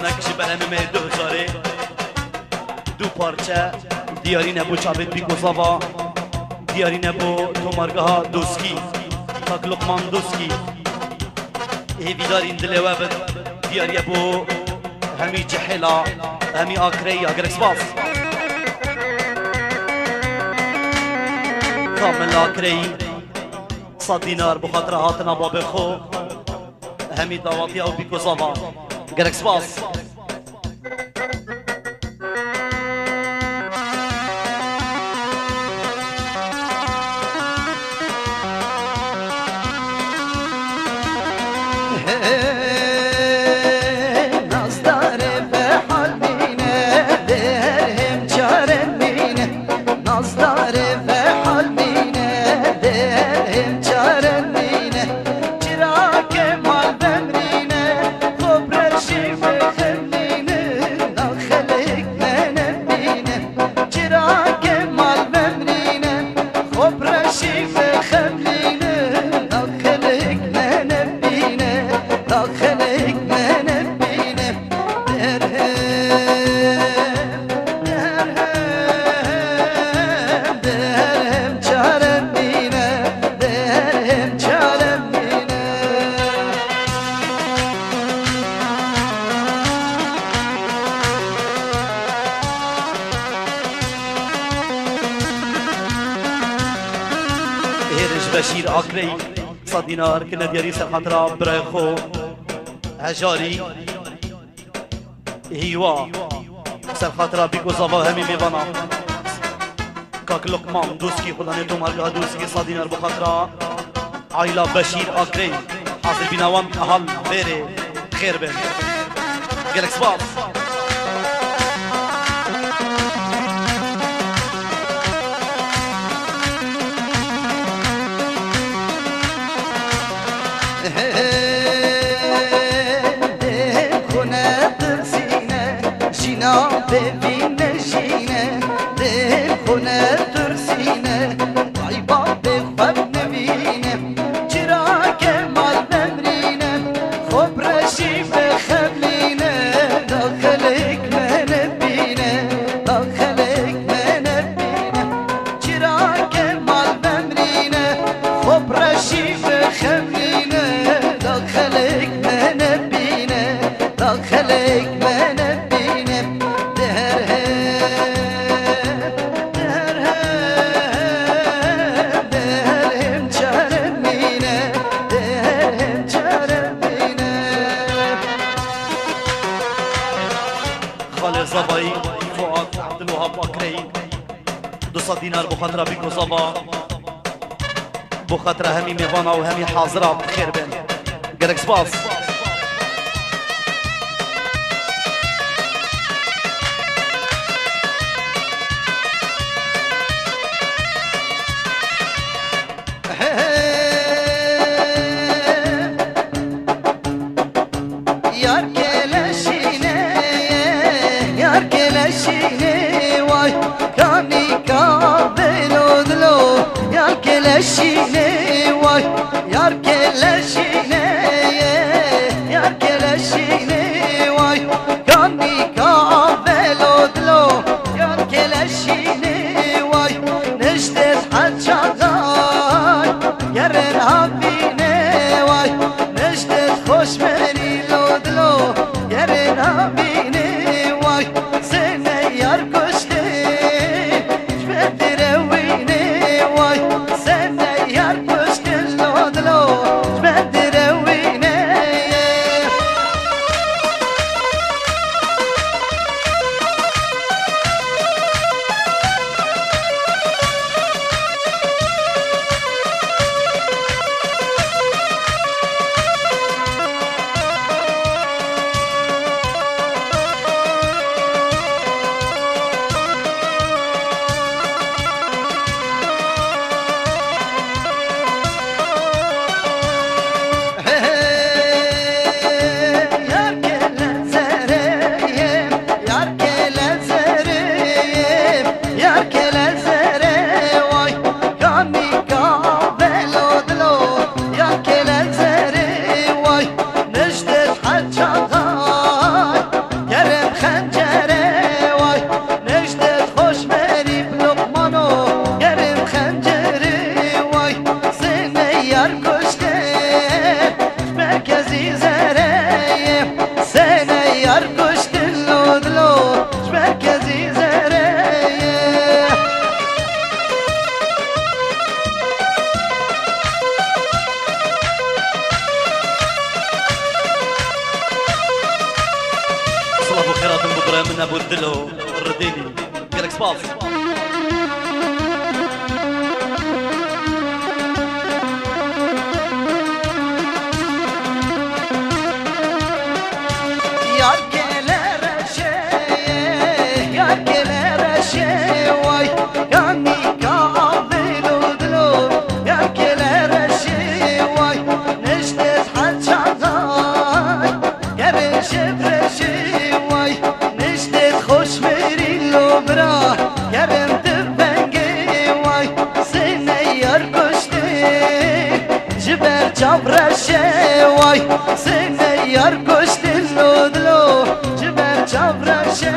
نکشی برای ممی 2000 دو پارچه دیاری نبو چابت بی گذابا دیاری نبو تومارگاه دوسکی تاک لقمان دوسکی هیویدار این دلوه بد دیاری بو همی جحلا همی آکری اگر اکسباس کامل آکری 100 دینار بخاطر هاتنا باب خو همی دعواتی او بی گذابا اگر اکسباس بشیر آکری 100 دینار که ندیاری سرخاطرا برای خو هجاری هیوا سرخاطرا بیگو زوا همی میوانا کاک لقمان دوسکی خدا نیتو مرگاه دوسکی 100 دینار بخاطرا عائلا بشیر آکری حاضر بینوان احال بیره خیر بین گلک سپاس ببینه شینه دل خونه ترسینه وای باب خواب نبینه چرا که مال نمرینه خوب رشیف خبلینه داخلک من بینه داخلک من بینه چرا که مال نمرینه خوب رشیف خبلینه داخلک من بینه داخلک من زبایی فؤاد عبدالوهاب آکری 200 دینار بخاطر بیکو زبا بخاطر همی میوانا و همی حاضره بخیر بین گرک سپاس Leşine vay yar leşine yar leşine vay gani kahvel odlo yar leşine vay neşte haçadan yarın abine vay neşte hoş meri odlo yarın abine vay sene yar koşte şvedire vine vay yar kuş gel odlo şvedire دلو الرديني قالك سباس وای سینه یار کشت دلو دلو جبر چابرشه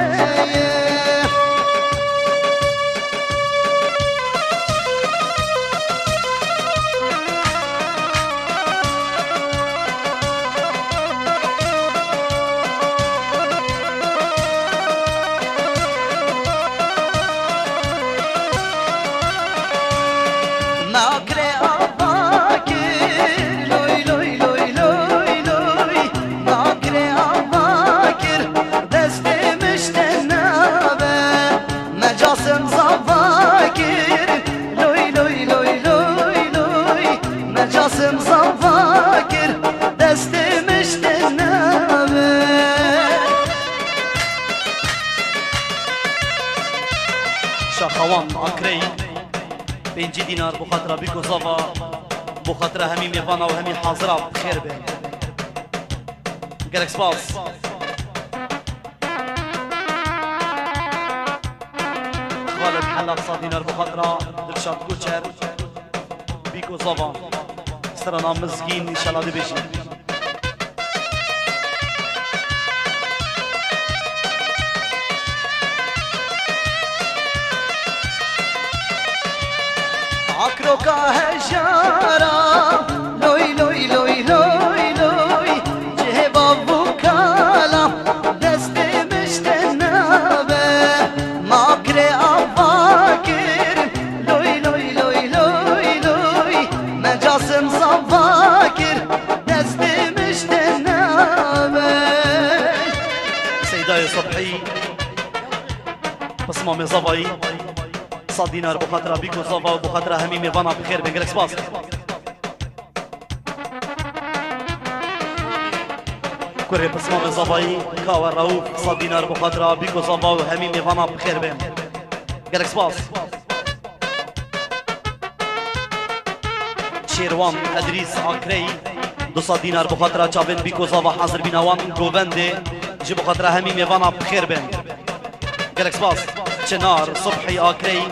شاخوان عكري بنجي دينار بخاطرة بيكو صفا بخاطرة همي ميفانا وهمي حاضرة بخير بين قالك سباس خالد حلاق صاد دينار بخاطرة درشاد كوتشر بيكو صفا سرنا مزقين إن شاء الله دي بيجي عكرو كهجارة لوي لوي لوي لوي لوي جه بابو كالا دست مشتنابه ماكري أفاكر لوي لوي لوي لوي لوي مجاسم صفاكر دست مشتنابه سيداي صبحي بصمامي صباي صاد دينار بخاطرة بيكو صفا وبخاطرة همي ميفانا بخير بين قالك سباس كوري بصمام صفاي كاور روف صاد دينار بخاطرة بيكو صفا وهمي ميفانا بخير بين قالك سباس شيروان ادريس عكري دو صاد دينار بخاطرة تشافين بيكو صفا حاضر بيناوان جوفندي جي بخاطرة همي ميفانا بخير بين قالك سباس شنار صبحي عكري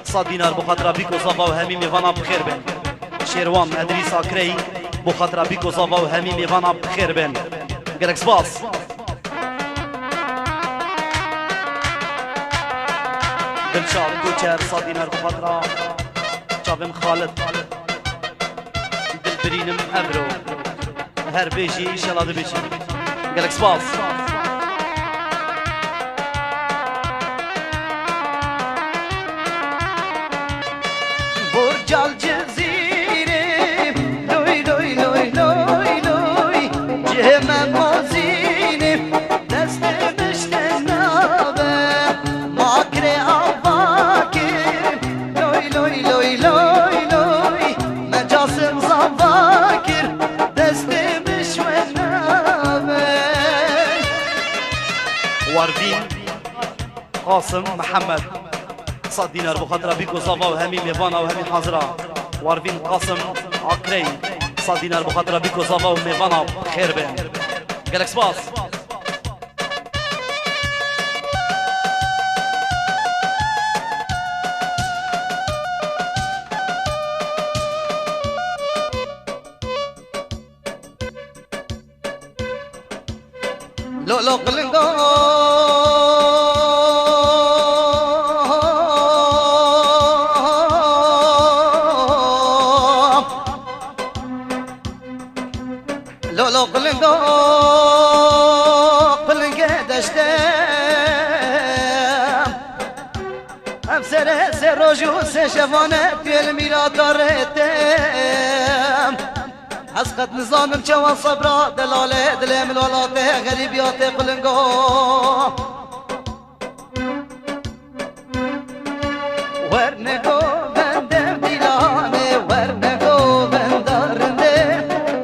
صاد دينار بخاطرة بيكو صفا وهمي ميفانا بخير بين شيروان ادريس عكري بخاطرة بيكو صفا وهمي ميفانا بخير بين قالك سباس دلشاد كوتشر صاد دينار بخاطرة شافم خالد دلبرينم ابرو هر بيجي ان شاء الله بيجي قالك سباس برج الجزيرة لوي لوي لوي لوي لوي جهم موزيني دست مشتنابه ماكري أفاكر لوي لوي لوي لوي لوي مجاسم صفاكر دست مشونابه وارفين قاسم محمد صاد دينار بخاطرة بيكو صفا وهمي ميفانا وهمي حاضرة وارفين قاسم عكري صاد دينار بخاطرة بيكو صفا وميفانا خير بين قالك سباس لو لو قلنقو لو قلنقو قلنقو دشتم هم سر روجو سشفانه دل میرا دارتم حسقت نظامم جوان صبرا دلاله دلم الولاته غريبيات قلنقو ورنگو بنده دیلانه ورنگو بندارنده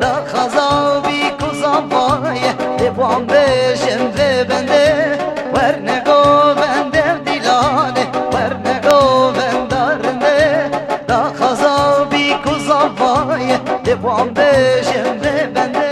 دا خزا بی کزاوایه دبان بشم به بنده ورنگو بنده دیلانه ورنگو بندارنده دا خزا بی کزاوایه دبان بشم به بنده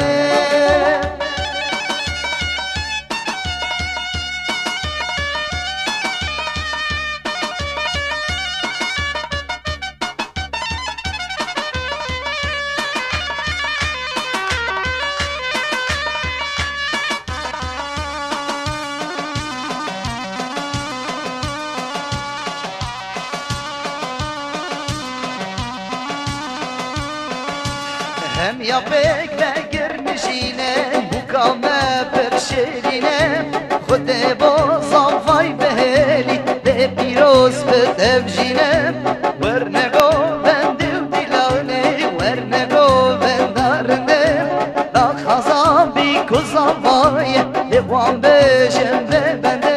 هم یا بگ بگر نشینه مکامه پر شیرینه خود بازم وای بهلی به پیروز به تفجینه ورنگو بندل دیلانه ورنگو بندارنه دا خزان بی کزان وای دوام بشم به بنده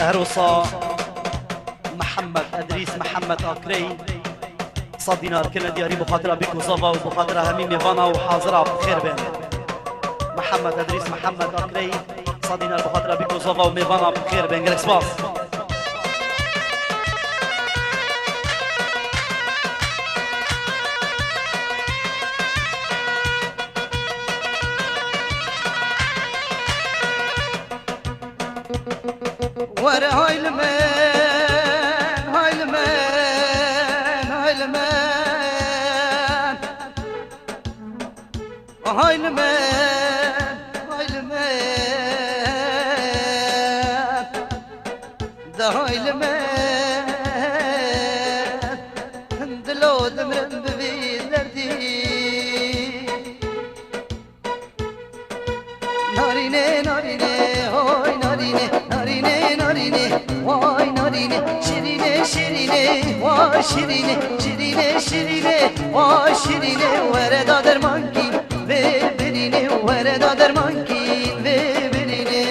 عروسا محمد ادریس محمد آکری 100 دینار کنه دیاری بخاطر بیکو زاوا و بخاطر همین میوانا و حاضره بخیر بین محمد ادریس محمد آکری 100 دینار بخاطر بیکو زاوا و میوانا بخیر بین گلکس باس ورا هاي المن هاي المن هاي المن هاي المن هاي المن ده هاي المن دلو دمرن ببين دردي ناريني ناريني هاي ناريني ناريني ناريني واي ناريني شيريني شيريني واي شيريني شيريني شيريني واي شيريني وردا درمانكي ببريني وردا درمانكي ببريني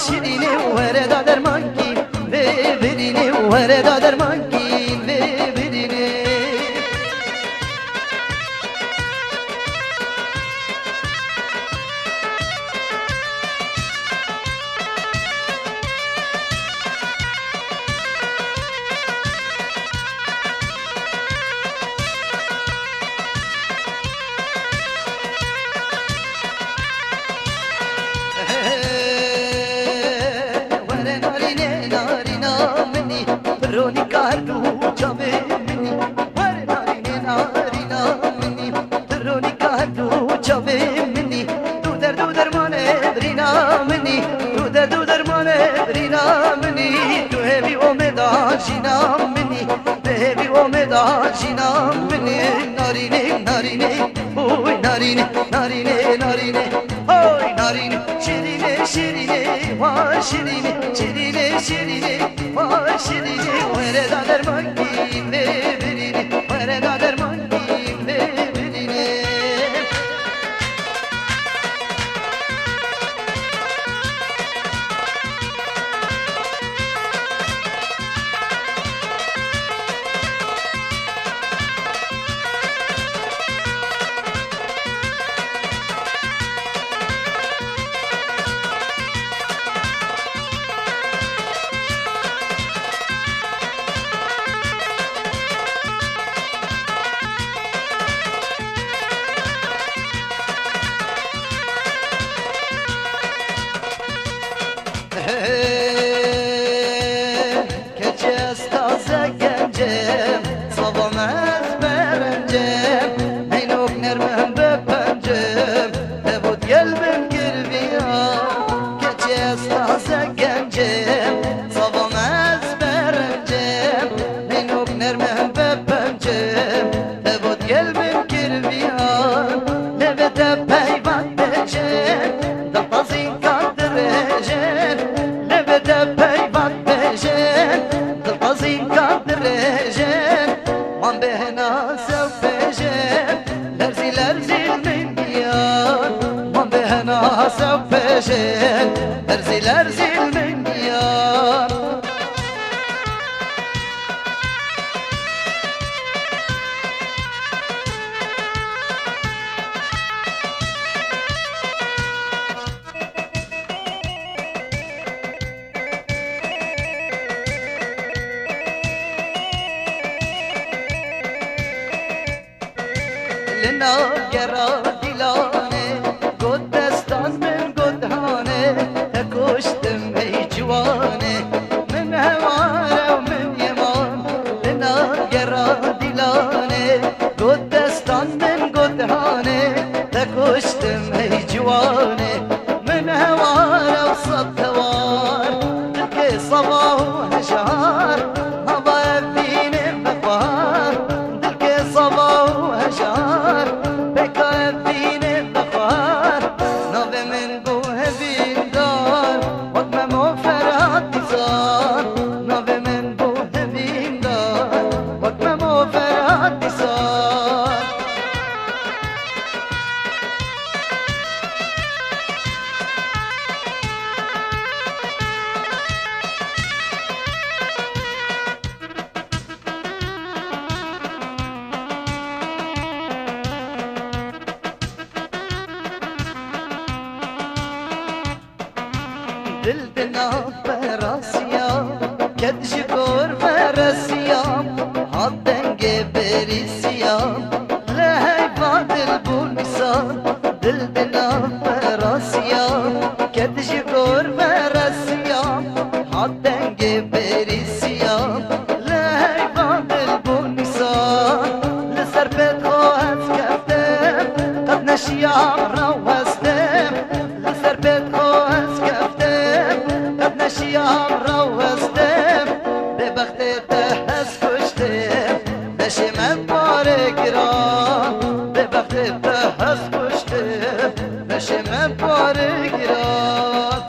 شیرینی وردا درمانکی ببرینی وردا درمانکی ببرینی رونی کارو جامه منی ور ناری منی رونی کارو جامه منی دو در مانه برینا منی دو در مانه برینا منی تو هی اومدا جینا منی هی اومدا جینا منی نارینه نارینه اوی نارینه نارینه نارینه اوی نارینه شیرینه شیرینه وا شیرینه شیرینه شیرینه وا شیرینه وردا درمانکی ببرینه وردا درمانکی ببرینه بجن دل قزين قدر رجن من بهنا سو بجن لرزي لرزي من ديار من بهنا سو بجن لرزي لرزي من ديار لنا قرا دلانه قد دستان من قد هانه تكشت مي جوانه من هواره ومن يمان لنا قرا دلانه قد دستان من قد هانه تكشت مي جوانه من هواره وصد ثوار تلقي صباح وهشار هبا يبيني بفار تلقي صباح وهشار بكا يبيني بفار نوبي من بوه بين دار وقت ما موفرات صار نوبي من بوه بين دار وقت ما موفرات صار دلدنا فراسيا كد شكور فراسيا حدن جبريسيا لهي بعد البوليسان دلدنا فراسيا كد شكور فراسيا حدن جبريسيا لهي بعد البوليسان لسر بيت خوات كفتم قد نشيا روستم لسر بيت خوات نشيام روستم ببخت تهز کشتم نشیم باره گرام ببخت تهز کشتم نشیم باره گرام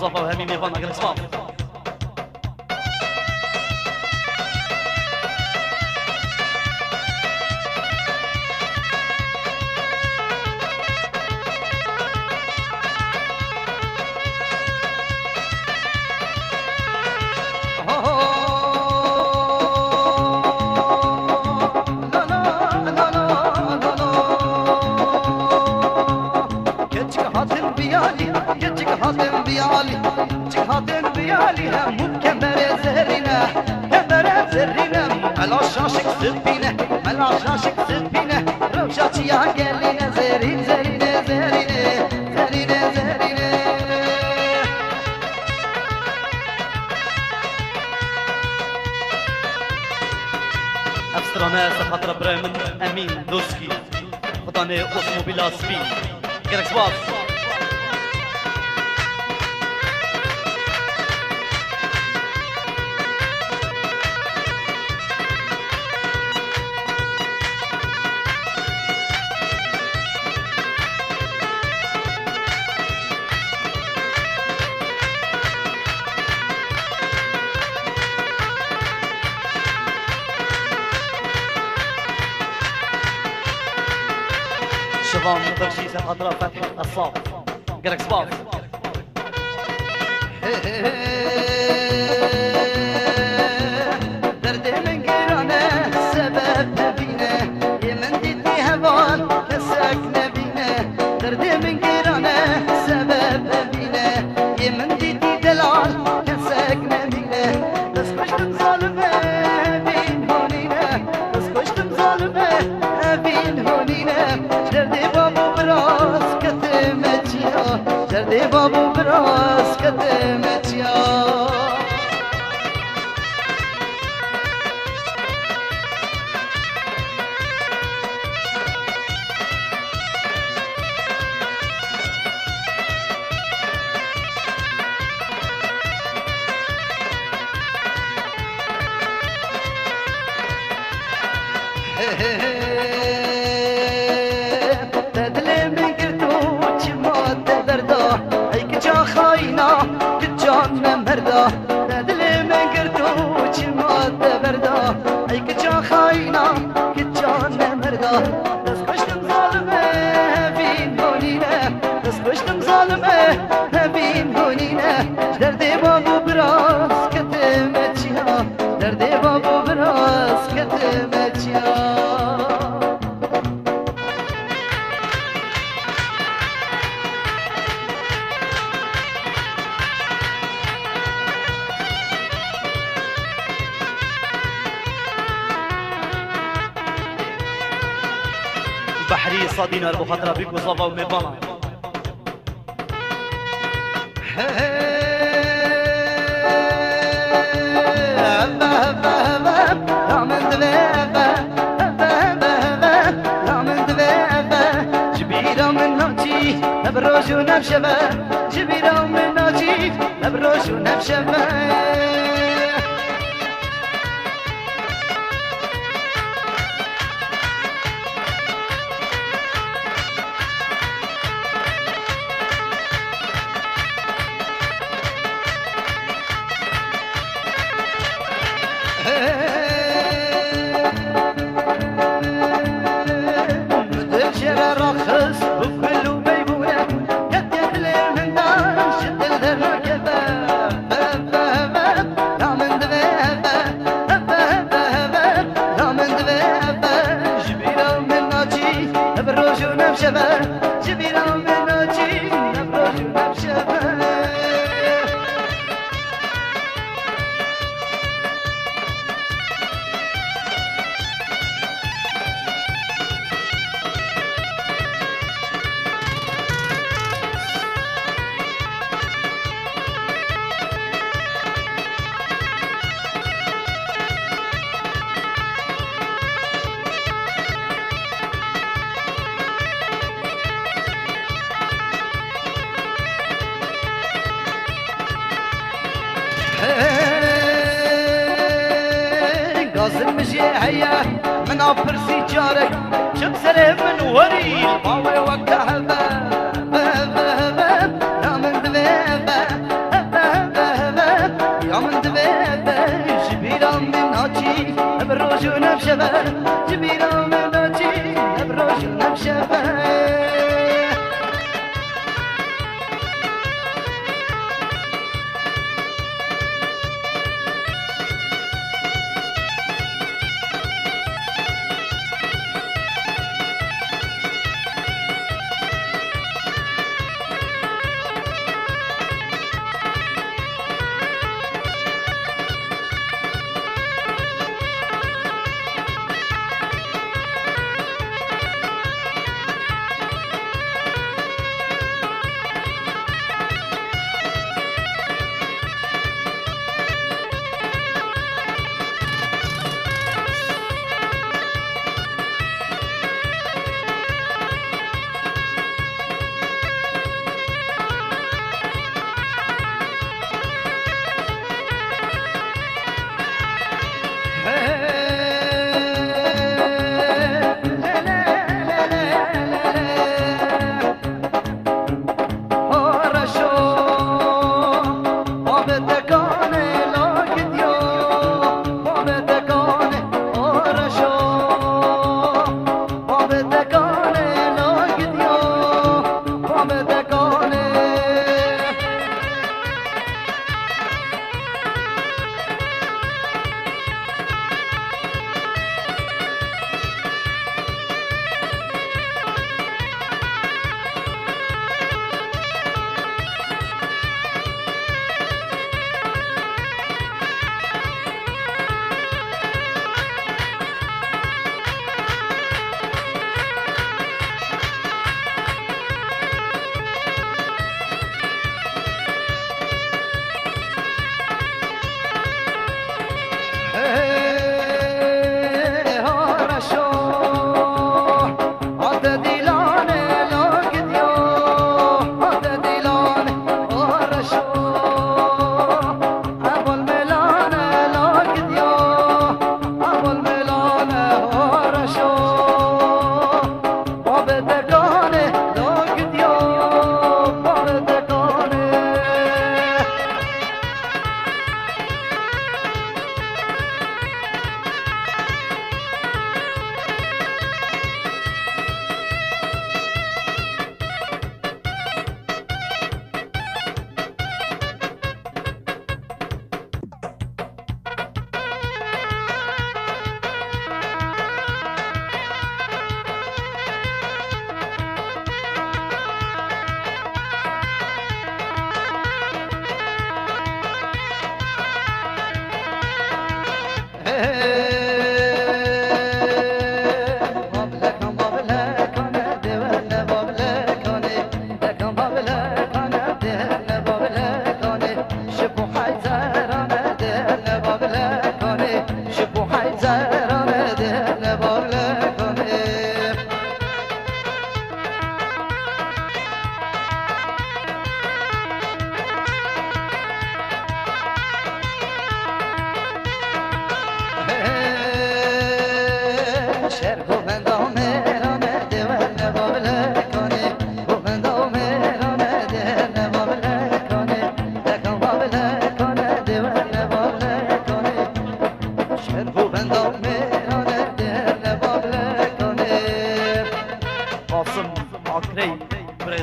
صافا وهمي ميفانا قالك صباح هم كمر زهرنا كمر زهرنا على شاشك سبينا على شاشك سبينا روشاتي يا قالينا زهرين زهرين زهرين زهرين زهرين افسترانا سخاطر برايمن امين دوسكي خطاني اسمه بلا سبين قالك صباح شوفان برشي سخاطر فتح الصاف قالك صباح درد من قرانا سبب نبينا يمن ديتني هوان كساك نبينا درد من قرانا سبب نبينا يمن ديتني دلال كساك نبينا بس كشتم ظالمة بين هونينا بس كشتم ظالمة بين هونينا جردي بابو براس كتمت يا جردي بابو براس كتمت يا تدلي من قرتوش ما تدردا اي كجا خاينا كجان مردا تدلي من قرتوش ما تبردا اي كجا خاينا كجان مردا بس كشتم ظالمه بين هونينا بس كشتم ظالمه بين هونينا دردي بابو براس كتمت يا دردي بابو براس كتمت يا بحري صادينا المخاطرة بيكو صافا وميفانا نبروش ونبشبه جبيرة من ناجيب نبروش ونبشبه قاسم مشي هيا من عبر سيجارك شمسر من وري الباوي وقتها لا من ذبابة ناچی ابروج و نمشبه جبیرم ناچی ابروج و نمشبه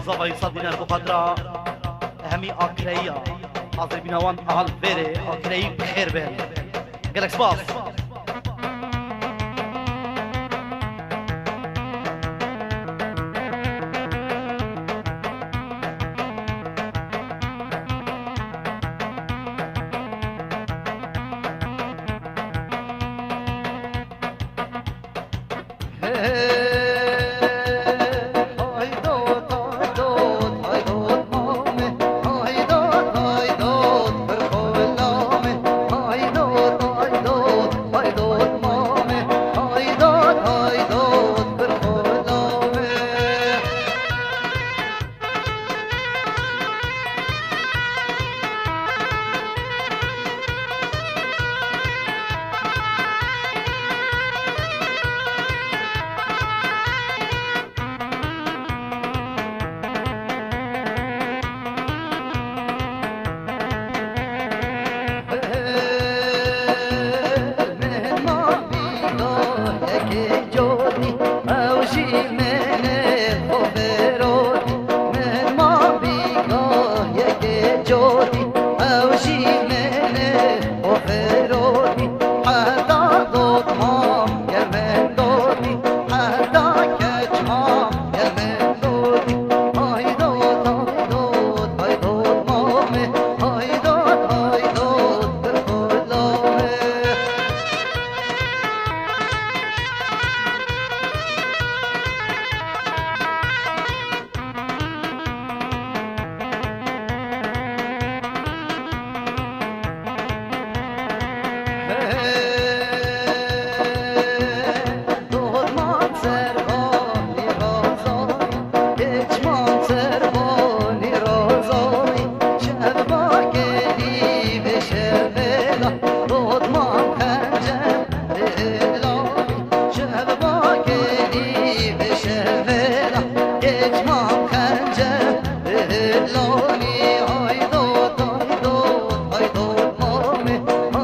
زاوی صدینر بخاطر همی آکریا حاضر بینوان حال بره آکری بخیر بره گلکس باس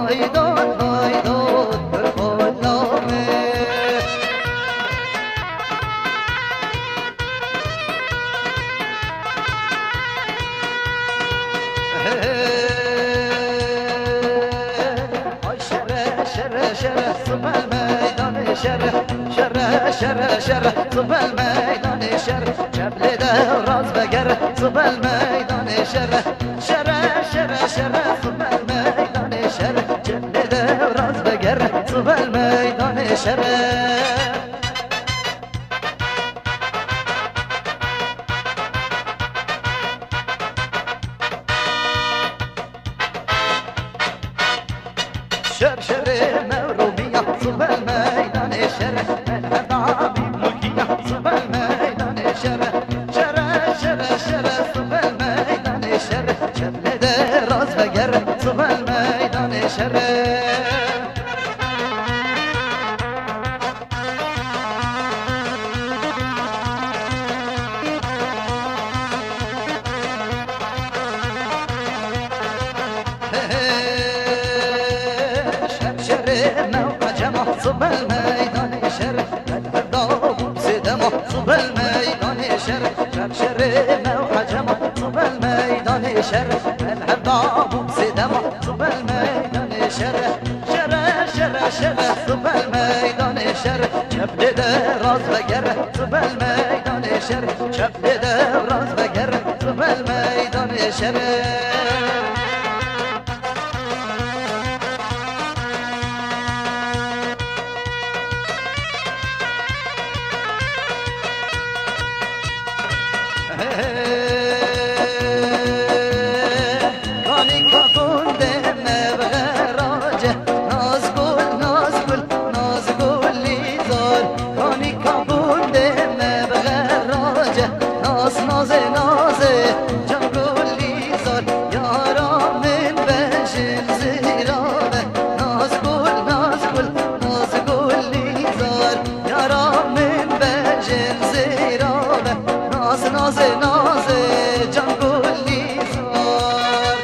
هایدان هایدان در خودنامه شره شره صبح الميدان شره شره شره شره صبح الميدان شره جبل ده راز بقر صبح الميدان شره شره شره شره صبح الميدان شره جبل ده راز بقر صبح الميدان شره شرشر مرومية صوب الميدان شر العظام ملكية صوب الميدان شر شر شر شر صوب الميدان شر شبل راس بقر صوب الميدان شر صوب الميدان شر الهضاب سدمه صوب الميدان شر شر موحجمه صوب الميدان شر الهضاب سدمه صوب الميدان شر شر شر شر صوب الميدان شر شبل راس بقر صوب الميدان شر شبل راس بقر صوب الميدان شر کانی کابون دم بغراجه ناز گل لیزار کانی کابون دم بغراجه ناز جان گل لیزار یارا من بشن زیرابه ناز گل لیزار یارا من بشن زیرابه ناز جان گل لیزار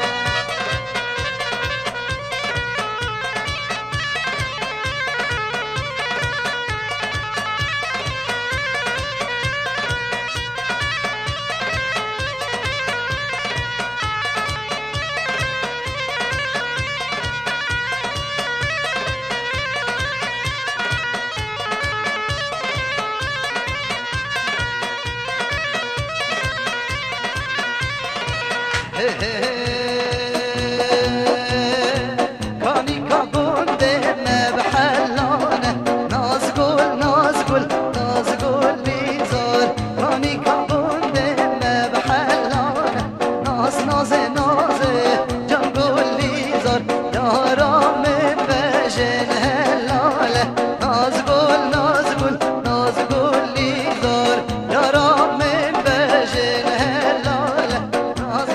کانی کابون دم بحلانه ناز گل لیزار کانی کابون دم بحلانه ناز جان گل لیزار یارا من بجن هلاله ناز گل لیزار یارا من بجن هلاله ناز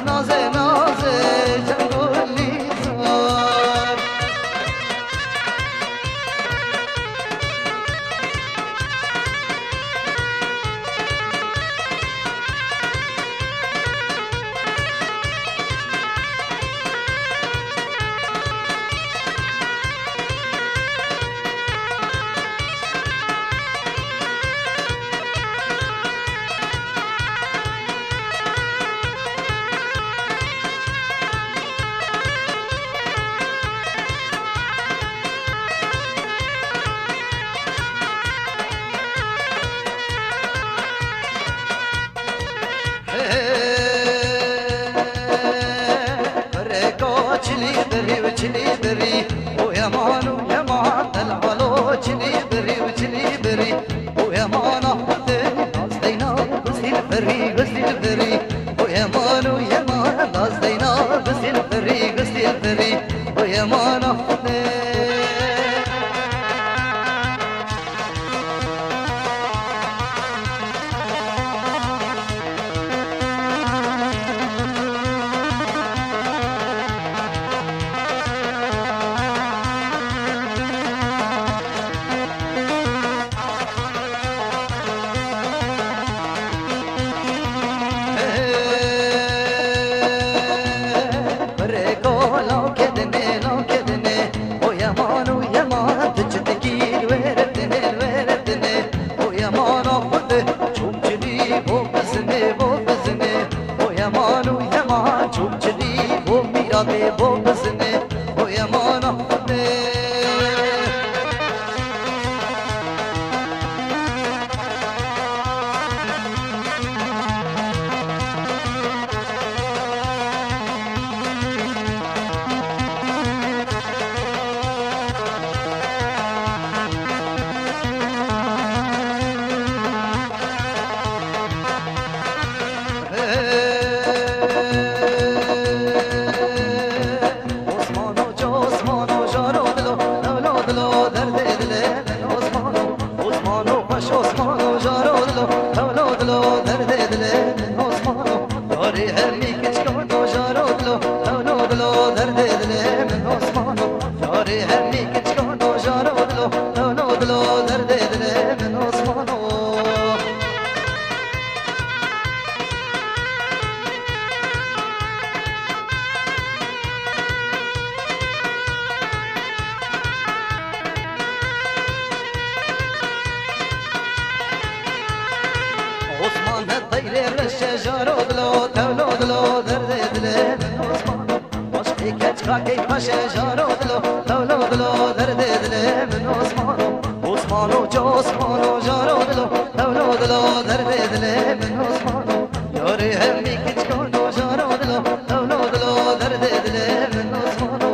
جارو دلو تولو دلو درد دل من عثمانو عشقی کچ خاکی باشه جارو دلو تولو دلو درد دل من عثمانو عثمانو جو عثمانو جارو دلو تولو دلو درد دل من عثمانو یاری همی کچ کنو جارو دلو تولو دلو درد دل من عثمانو